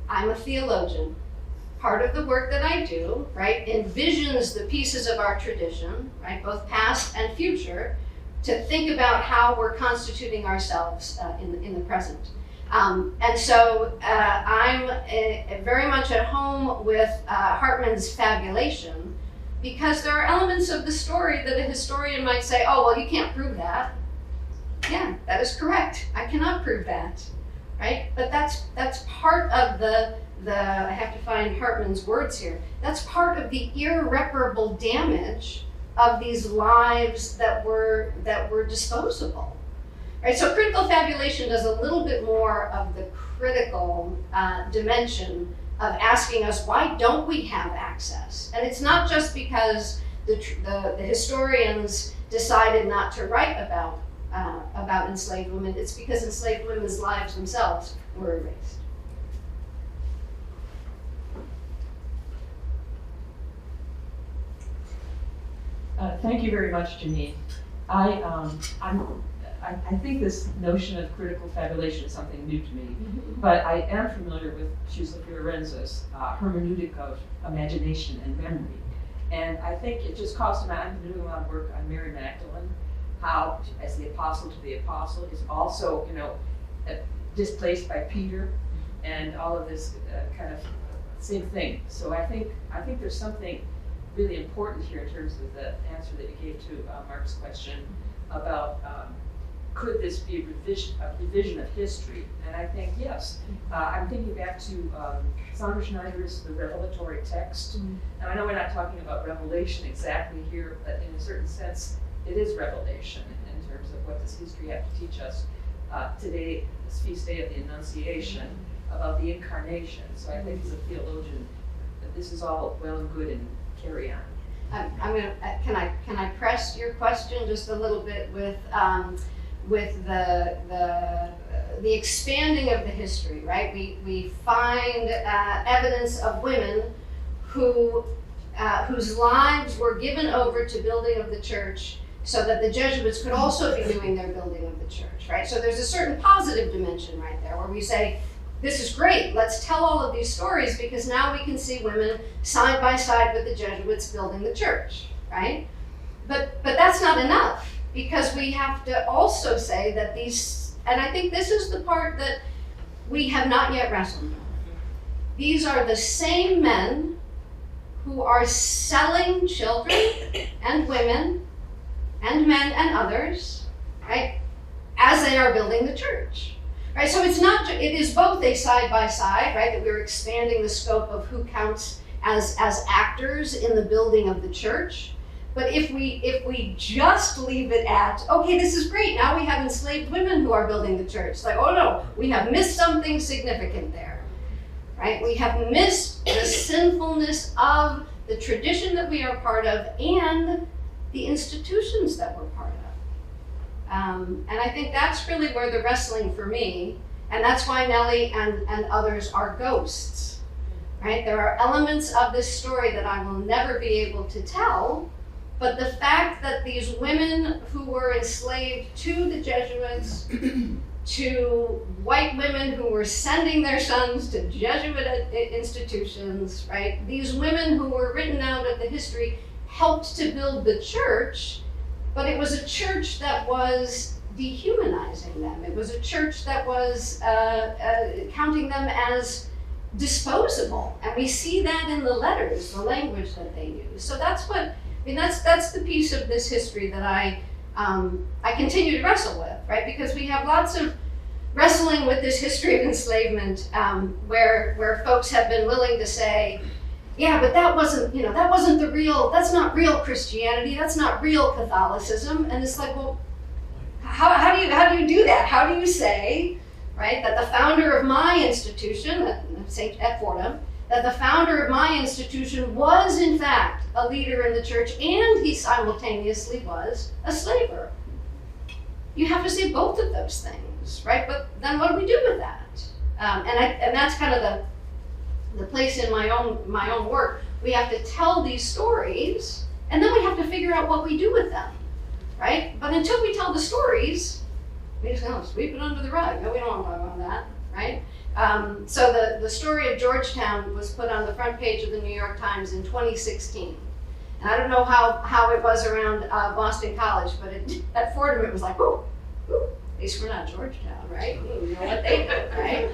a theologian. Part of the work that I do, right, envisions the pieces of our tradition, right, both past and future, to think about how we're constituting ourselves in the present. And so I'm very much at home with Hartman's fabulation, because there are elements of the story that a historian might say, oh, well, you can't prove that. Yeah, that is correct. I cannot prove that, right? But that's part of I have to find Hartman's words here. That's part of the irreparable damage of these lives that were disposable. Right? So critical fabulation does a little bit more of the critical dimension of asking us, why don't we have access? And it's not just because the historians decided not to write about enslaved women. It's because enslaved women's lives themselves were erased. Thank you very much, Jeannine. I think this notion of critical fabulation is something new to me, but I am familiar with Shusik Fiorenza's hermeneutic of imagination and memory. And I think it just calls to mind, I've been doing a lot of work on Mary Magdalene, how, as the apostle to the apostle, is also, displaced by Peter, and all of this kind of same thing. So I think there's something really important here in terms of the answer that you gave to Mark's question about could this be a revision of history? And I think yes. I'm thinking back to Sandra Schneider's The Revelatory Text. And I know we're not talking about revelation exactly here, but in a certain sense, it is revelation in terms of what does history have to teach us today, this feast day of the Annunciation, about the incarnation. So I think as a theologian, that this is all well and good and carry on. Can I press your question just a little bit with the expanding of the history, right? We find evidence of women whose lives were given over to building of the church, so that the Jesuits could also be doing their building of the church, right? So there's a certain positive dimension right there, where we say, this is great, let's tell all of these stories, because now we can see women side by side with the Jesuits building the church, right? But that's not enough, because we have to also say that these, and I think this is the part that we have not yet wrestled with. These are the same men who are selling children and women and men and others, right, as they are building the church. Right, so it is both a side by side, right, that we're expanding the scope of who counts as actors in the building of the church. But if we just leave it at, okay, this is great, now we have enslaved women who are building the church. It's like, oh no, we have missed something significant there, right? We have missed the sinfulness of the tradition that we are part of and the institutions that we're part of. And I think that's really where the wrestling for me, and that's why Nelly and others are ghosts, right? There are elements of this story that I will never be able to tell, but the fact that these women who were enslaved to the Jesuits, to white women who were sending their sons to Jesuit institutions, right? These women who were written out of the history helped to build the church. But it was a church that was dehumanizing them. It was a church that was counting them as disposable. And we see that in the letters, the language that they use. So that's the piece of this history that I continue to wrestle with, right? Because we have lots of wrestling with this history of enslavement, where folks have been willing to say, yeah, but that's not real Christianity, that's not real Catholicism. And it's like, well, how do you do that? How do you say, right, that the founder of my institution, at Fordham, that the founder of my institution was in fact a leader in the church, and he simultaneously was a slaver? You have to say both of those things, right? But then what do we do with that? And that's kind of the place in my own work. We have to tell these stories, and then we have to figure out what we do with them, right? But until we tell the stories, we just kind of sweep it under the rug. No, we don't want to talk about that, right? So the story of Georgetown was put on the front page of the New York Times in 2016. And I don't know how it was around Boston College, but at Fordham it was like, whoo, at least we're not Georgetown, right? You know what they do, right?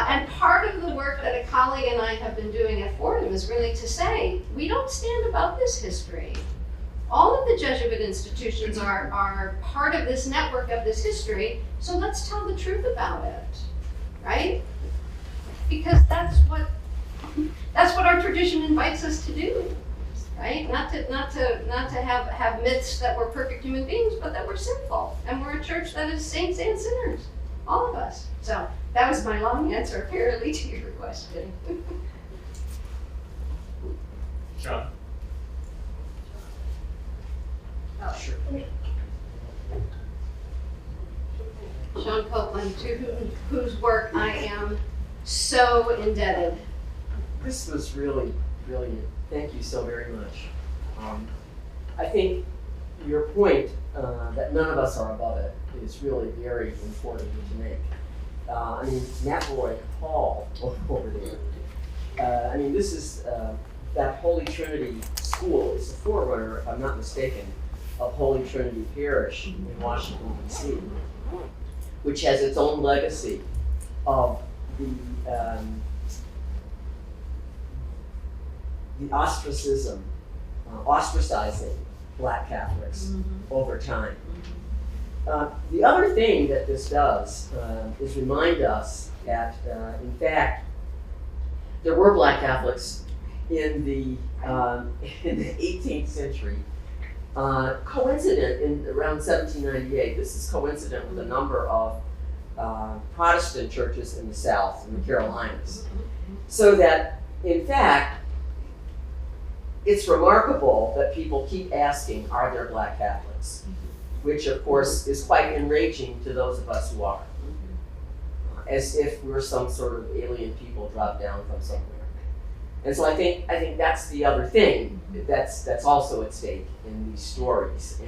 And part of the work that a colleague and I have been doing at Fordham is really to say, we don't stand above this history. All of the Jesuit institutions are part of this network of this history, so let's tell the truth about it, right? Because that's what our tradition invites us to do, right? Not to have myths that we're perfect human beings, but that we're sinful, and we're a church that is saints and sinners, all of us. So that was my long answer, apparently, to your question. John. Oh. Sure. Sean Copeland, to whose work I am so indebted. This was really brilliant. Thank you so very much. I think your point that none of us are above it is really very important to make. I mean, McElroy, Paul over there. I mean, this is that Holy Trinity school is the forerunner, if I'm not mistaken, of Holy Trinity Parish in Washington, D.C., which has its own legacy of the ostracism, ostracizing Black Catholics over time. The other thing that this does is remind us that, in fact, there were Black Catholics in the 18th century. Coincident in around 1798. This is coincident with a number of Protestant churches in the South, in the Carolinas. So that, in fact, it's remarkable that people keep asking, are there Black Catholics? Which, of course, is quite enraging to those of us who are. As if we're some sort of alien people dropped down from somewhere. And so I think that's the other thing that's also at stake in these stories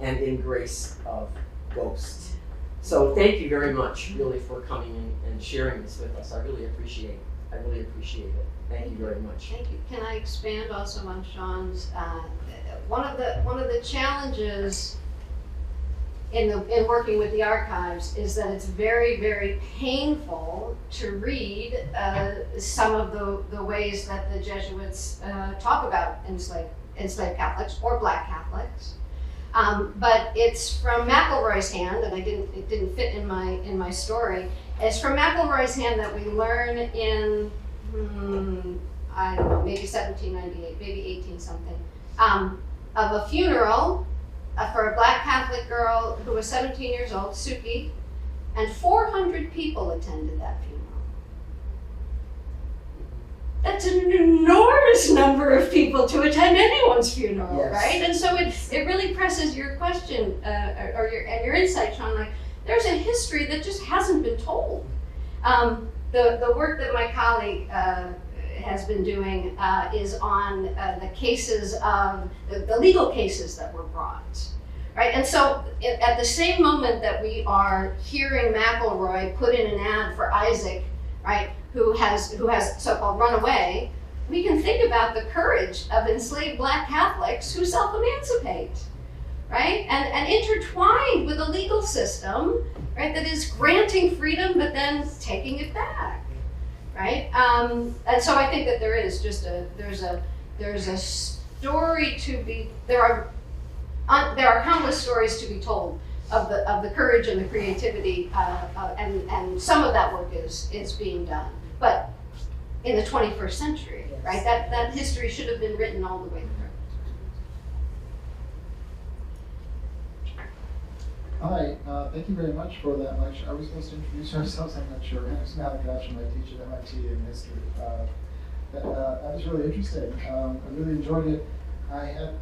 and in Grace of Ghosts. So thank you very much, really, for coming in and sharing this with us. I really appreciate it. Thank you very much. Thank you. Can I expand also on Sean's? One of the challenges in working with the archives is that it's very, very painful to read some of the ways that the Jesuits talk about enslaved Catholics or Black Catholics. But it's from McElroy's hand, and it didn't fit in my story. It's from McElroy's hand that we learn in I don't know, maybe 1798, maybe 18 something, of a funeral for a Black Catholic girl who was 17 years old, Suki, and 400 people attended that funeral. That's an enormous number of people to attend anyone's funeral, Yes. right? And so it really presses your question or your insight, Sean. Like, there's a history that just hasn't been told. The work that my colleague has been doing is on the cases of the legal cases that were brought, right? And so at the same moment that we are hearing McElroy put in an ad for Isaac, right, who has so-called run away, we can think about the courage of enslaved Black Catholics who self-emancipate, right? And intertwined with a legal system, right, that is granting freedom but then taking it back, right? And so I think that there's a story to be, there are countless stories to be told of the courage and the creativity, and some of that work is being done. But in the 21st century, Yes. right? That history should have been written all the way through. Hi, thank you very much for that lecture. Are we supposed to introduce ourselves? I'm not sure. I'm Malcolm, I teach at MIT in history. That was really interesting. I really enjoyed it. I had,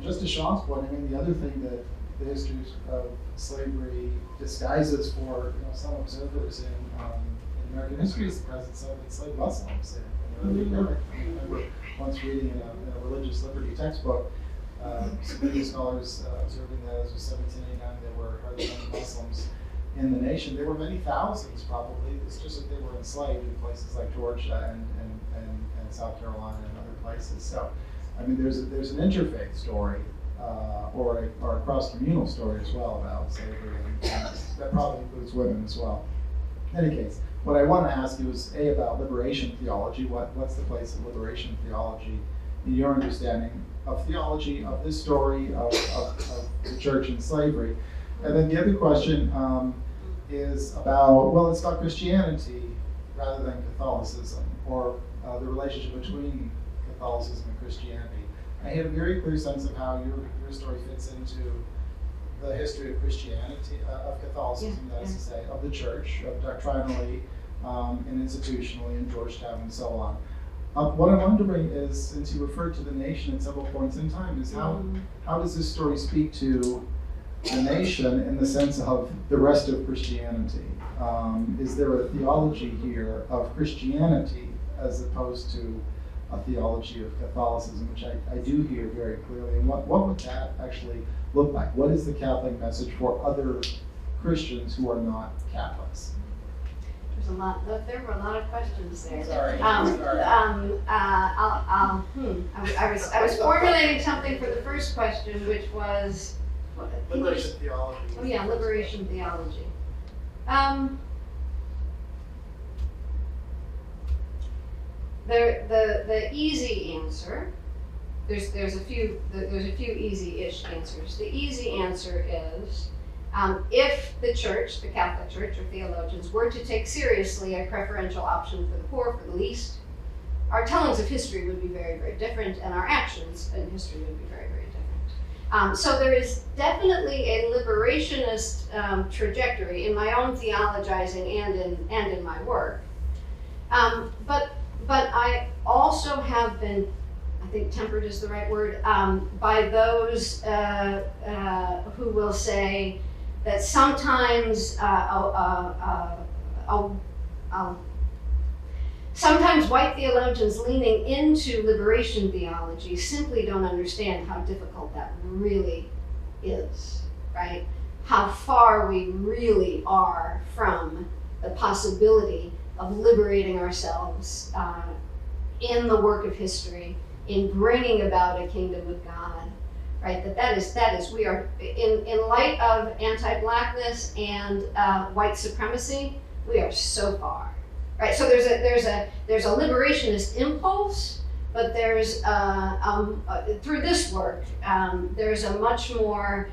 just to Sean's point, I mean, the other thing that the history of slavery disguises for some observers in American history is the presence of enslaved Muslims in early Europe. I remember once reading in a religious liberty textbook, some Indian scholars observing that as of 1789 there were hardly any Muslims in the nation. There were many thousands probably. It's just that they were enslaved in places like Georgia and South Carolina and other places. So, I mean, there's an interfaith story or a cross-communal story as well about slavery, and that probably includes women as well. In any case, what I want to ask you is about liberation theology. What's the place of liberation theology in your understanding of theology, of this story, of the church and slavery? And then the other question is about, well, it's about Christianity rather than Catholicism, or the relationship between Catholicism and Christianity. I had a very clear sense of how your story fits into the history of Christianity, of Catholicism, that is to say, of the church, doctrinally and institutionally in Georgetown and so on. What I'm wondering is, since you referred to the nation at several points in time, is how does this story speak to the nation in the sense of the rest of Christianity? Is there a theology here of Christianity as opposed to a theology of Catholicism, which I do hear very clearly? And what would that actually look like? What is the Catholic message for other Christians who are not Catholics? a lot. There were a lot of questions there. Sorry. I was formulating something for the first question, which was Liberation theology. Oh yeah, liberation theology. The easy answer. There's a few easy-ish answers. The easy answer is if the church, the Catholic Church or theologians, were to take seriously a preferential option for the poor, for the least, our tellings of history would be very, very different, and our actions in history would be very, very different. So there is definitely a liberationist trajectory in my own theologizing and in my work. But I also have been, I think tempered is the right word, by those who will say that sometimes sometimes white theologians leaning into liberation theology simply don't understand how difficult that really is, right? How far we really are from the possibility of liberating ourselves in the work of history, in bringing about a kingdom of God, right? That is we are, in light of anti-blackness and white supremacy, we are so far, right? So there's a liberationist impulse, but there's through this work there's a much more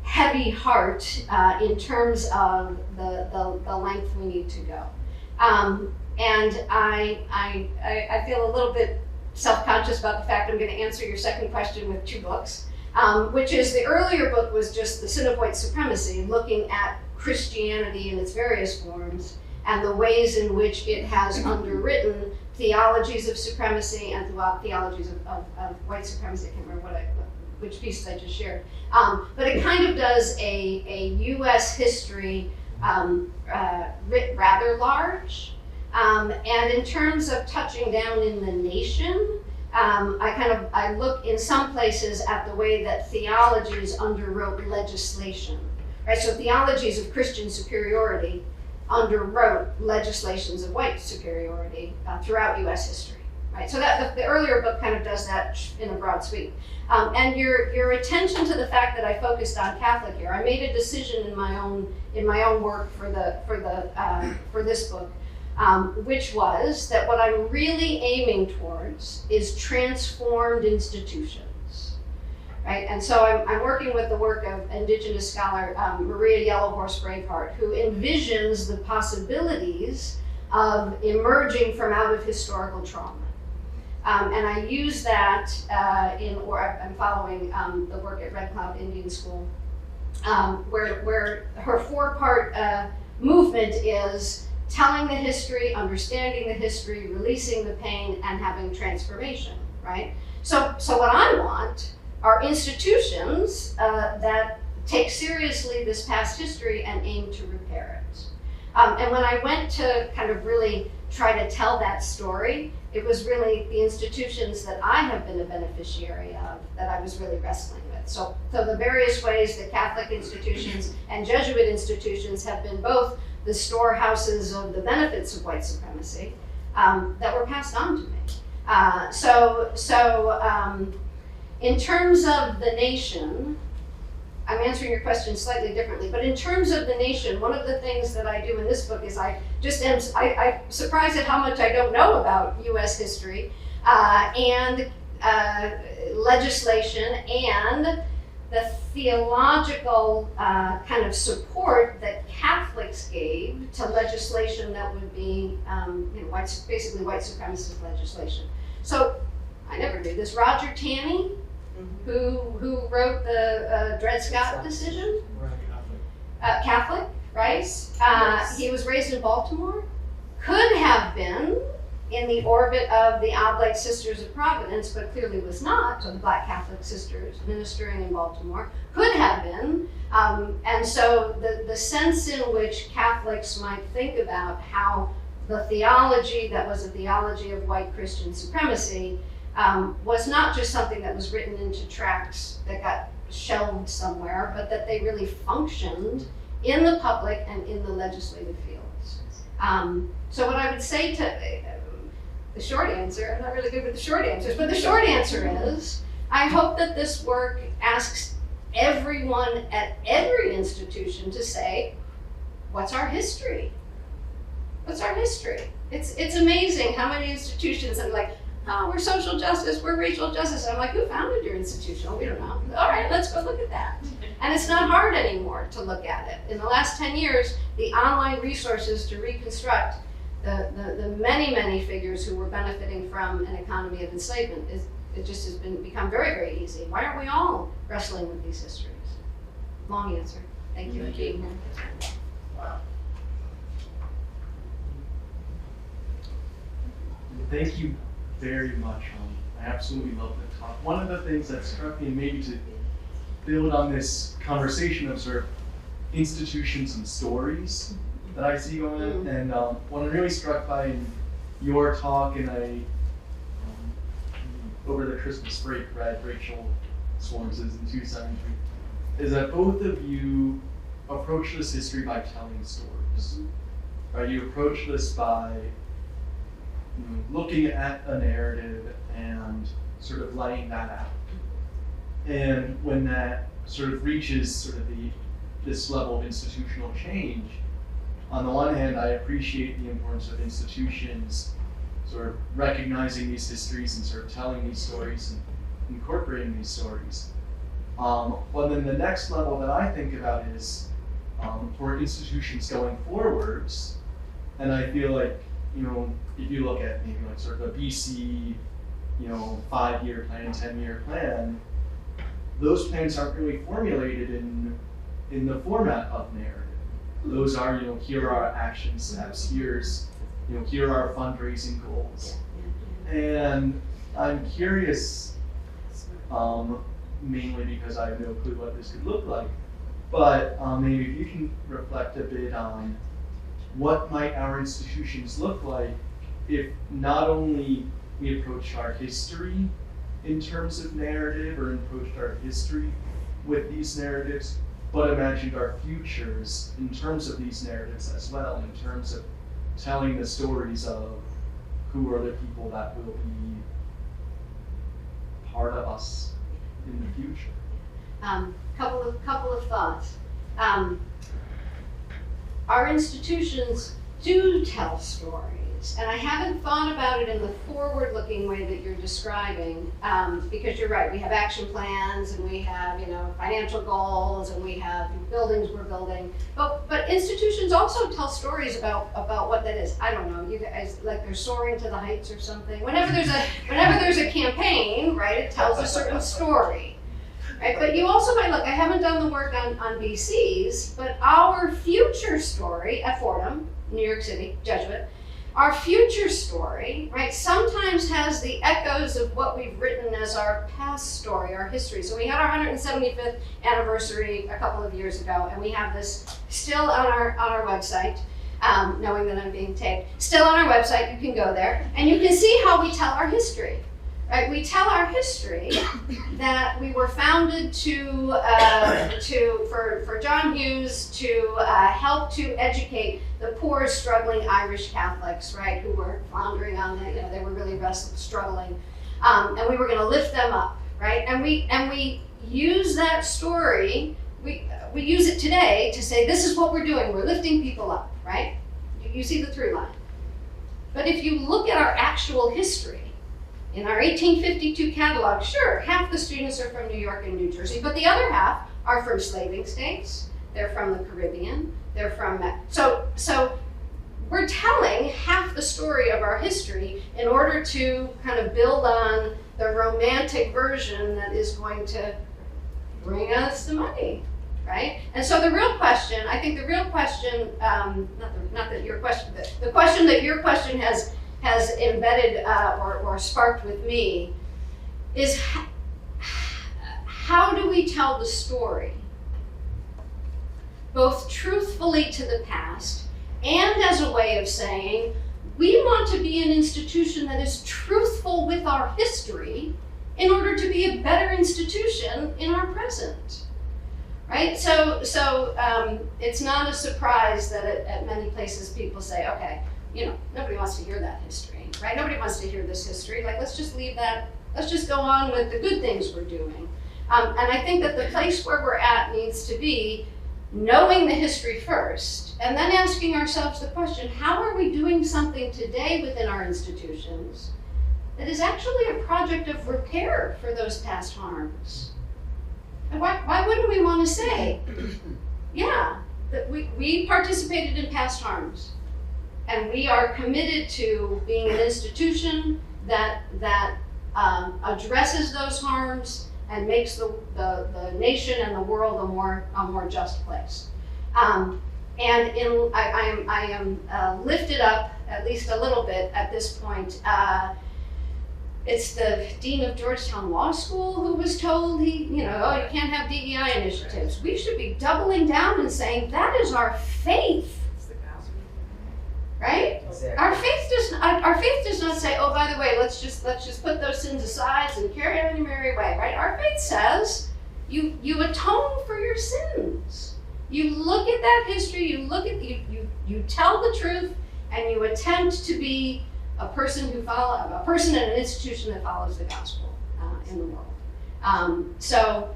heavy heart in terms of the length we need to go, and I feel a little bit self-conscious about the fact I'm going to answer your second question with two books, which is the earlier book was just The Sin of White Supremacy, looking at Christianity in its various forms and the ways in which it has underwritten theologies of supremacy and throughout theologies of white supremacy. I can't remember which pieces I just shared. But it kind of does a U.S. history writ rather large. And in terms of touching down in the nation, I look in some places at the way that theologies underwrote legislation, right? So theologies of Christian superiority underwrote legislations of white superiority throughout U.S. history, right? So that the earlier book kind of does that in a broad sweep. And your attention to the fact that I focused on Catholic here, I made a decision in my own work for this book. Which was that what I'm really aiming towards is transformed institutions, right? And so I'm working with the work of Indigenous scholar Maria Yellowhorse Braveheart, who envisions the possibilities of emerging from out of historical trauma. And I use that I'm following the work at Red Cloud Indian School, where her four-part movement is telling the history, understanding the history, releasing the pain, and having transformation, right? So what I want are institutions that take seriously this past history and aim to repair it. And when I went to kind of really try to tell that story, it was really the institutions that I have been a beneficiary of that I was really wrestling with. So the various ways that Catholic institutions and Jesuit institutions have been both the storehouses of the benefits of white supremacy that were passed on to me. In terms of the nation, I'm answering your question slightly differently, but in terms of the nation, one of the things that I do in this book is I'm surprised at how much I don't know about U.S. history and legislation and the theological kind of support that Catholics gave to legislation that would be basically white supremacist legislation. So I never knew this. Roger Taney, who wrote the Dred Scott decision, Catholic, right? Yes. He was raised in Baltimore, could have been in the orbit of the Oblate Sisters of Providence, but clearly was not, so the Black Catholic sisters ministering in Baltimore, could have been. And so the sense in which Catholics might think about how the theology that was a theology of white Christian supremacy was not just something that was written into tracts that got shelved somewhere, but that they really functioned in the public and in the legislative fields. So what I would say to the short answer, I'm not really good with the short answers, but the short answer is, I hope that this work asks everyone at every institution to say, what's our history? What's our history? It's amazing how many institutions are like, oh, we're social justice, we're racial justice. I'm like, who founded your institution? Oh, we don't know. All right, let's go look at that. And it's not hard anymore to look at it. In the last 10 years, the online resources to reconstruct the many figures who were benefiting from an economy of enslavement, it just has become very easy. Why aren't we all wrestling with these histories? Long answer. Thank you for being here. Wow. Thank you very much. I absolutely love the talk. One of the things that struck me, maybe to build on this conversation of sort of institutions and stories that I see going on, and what I'm really struck by in your talk, and I, over the Christmas break, read Rachel Swarm's in Tucson, is that both of you approach this history by telling stories. Right? You approach this by looking at a narrative and sort of laying that out. And when that sort of reaches sort of this level of institutional change, on the one hand, I appreciate the importance of institutions sort of recognizing these histories and sort of telling these stories and incorporating these stories. But then the next level that I think about is for institutions going forwards, and I feel like, if you look at maybe like sort of a BC, 5-year plan, 10-year plan, those plans aren't really formulated in the format of narrative. Those are, here are our action steps, here are our fundraising goals. And I'm curious, mainly because I have no clue what this could look like, but maybe if you can reflect a bit on what might our institutions look like if not only we approach our history in terms of narrative or approached our history with these narratives, but imagined our futures in terms of these narratives as well, in terms of telling the stories of who are the people that will be part of us in the future. Couple of thoughts. Our institutions do tell stories, and I haven't thought about it in the forward-looking way that you're describing, because you're right, we have action plans, and we have, financial goals, and we have buildings we're building, but institutions also tell stories about what that is. I don't know, you guys, like they're soaring to the heights or something. Whenever there's a campaign, right, it tells a certain story. Right, but you also might look, I haven't done the work on BC's, but our future story at Fordham, New York City, Jesuit, our future story, right, sometimes has the echoes of what we've written as our past story, our history. So we had our 175th anniversary a couple of years ago, and we have this still on our website, knowing that I'm being taped, still on our website, you can go there, and you can see how we tell our history. Right, we tell our history that we were founded for John Hughes to help to educate the poor, struggling Irish Catholics, right, who were floundering on they were really struggling, and we were going to lift them up, right, and we use that story. We use it today to say this is what we're doing. We're lifting people up, right? You see the through line. But if you look at our actual history. In our 1852 catalog, sure, half the students are from New York and New Jersey, but the other half are from slaving states. They're from the Caribbean. They're from so we're telling half the story of our history in order to kind of build on the romantic version that is going to bring us the money, right? And so the real question, I think the real question, not that your question, but the question that your question has embedded or sparked with me is how do we tell the story both truthfully to the past and as a way of saying we want to be an institution that is truthful with our history in order to be a better institution in our present, right? So it's not a surprise that at many places people say, okay, you know, nobody wants to hear that history, right? Nobody wants to hear this history. Like, let's just leave that. Let's just go on with the good things we're doing. And I think that the place where we're at needs to be knowing the history first, and then asking ourselves the question, how are we doing something today within our institutions that is actually a project of repair for those past harms? And why wouldn't we want to say, yeah, that we participated in past harms, and we are committed to being an institution that addresses those harms and makes the nation and the world a more just place. And I am lifted up at least a little bit at this point. It's the dean of Georgetown Law School who was told you can't have DEI initiatives. We should be doubling down and saying that is our faith, right? Exactly. Our faith does not say, oh, by the way, let's just put those sins aside and carry on your merry way, right? Our faith says you atone for your sins. You look at that history, you tell the truth, and you attempt to be a person in an institution that follows the gospel in the world. So,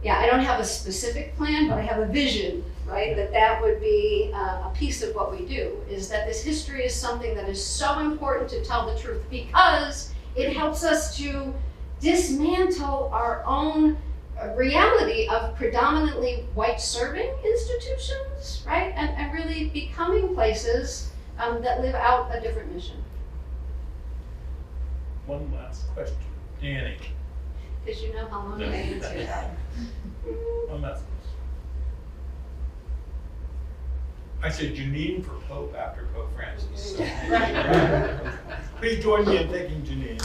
yeah, I don't have a specific plan, but I have a vision, right? That would be a piece of what we do, is that this history is something that is so important to tell the truth because it helps us to dismantle our own reality of predominantly white serving institutions, right? And really becoming places that live out a different mission. One last question. Annie. Because you know how long I answer that. One last question. I say Jeannine for Pope after Pope Francis. So. Please join me in thanking Jeannine.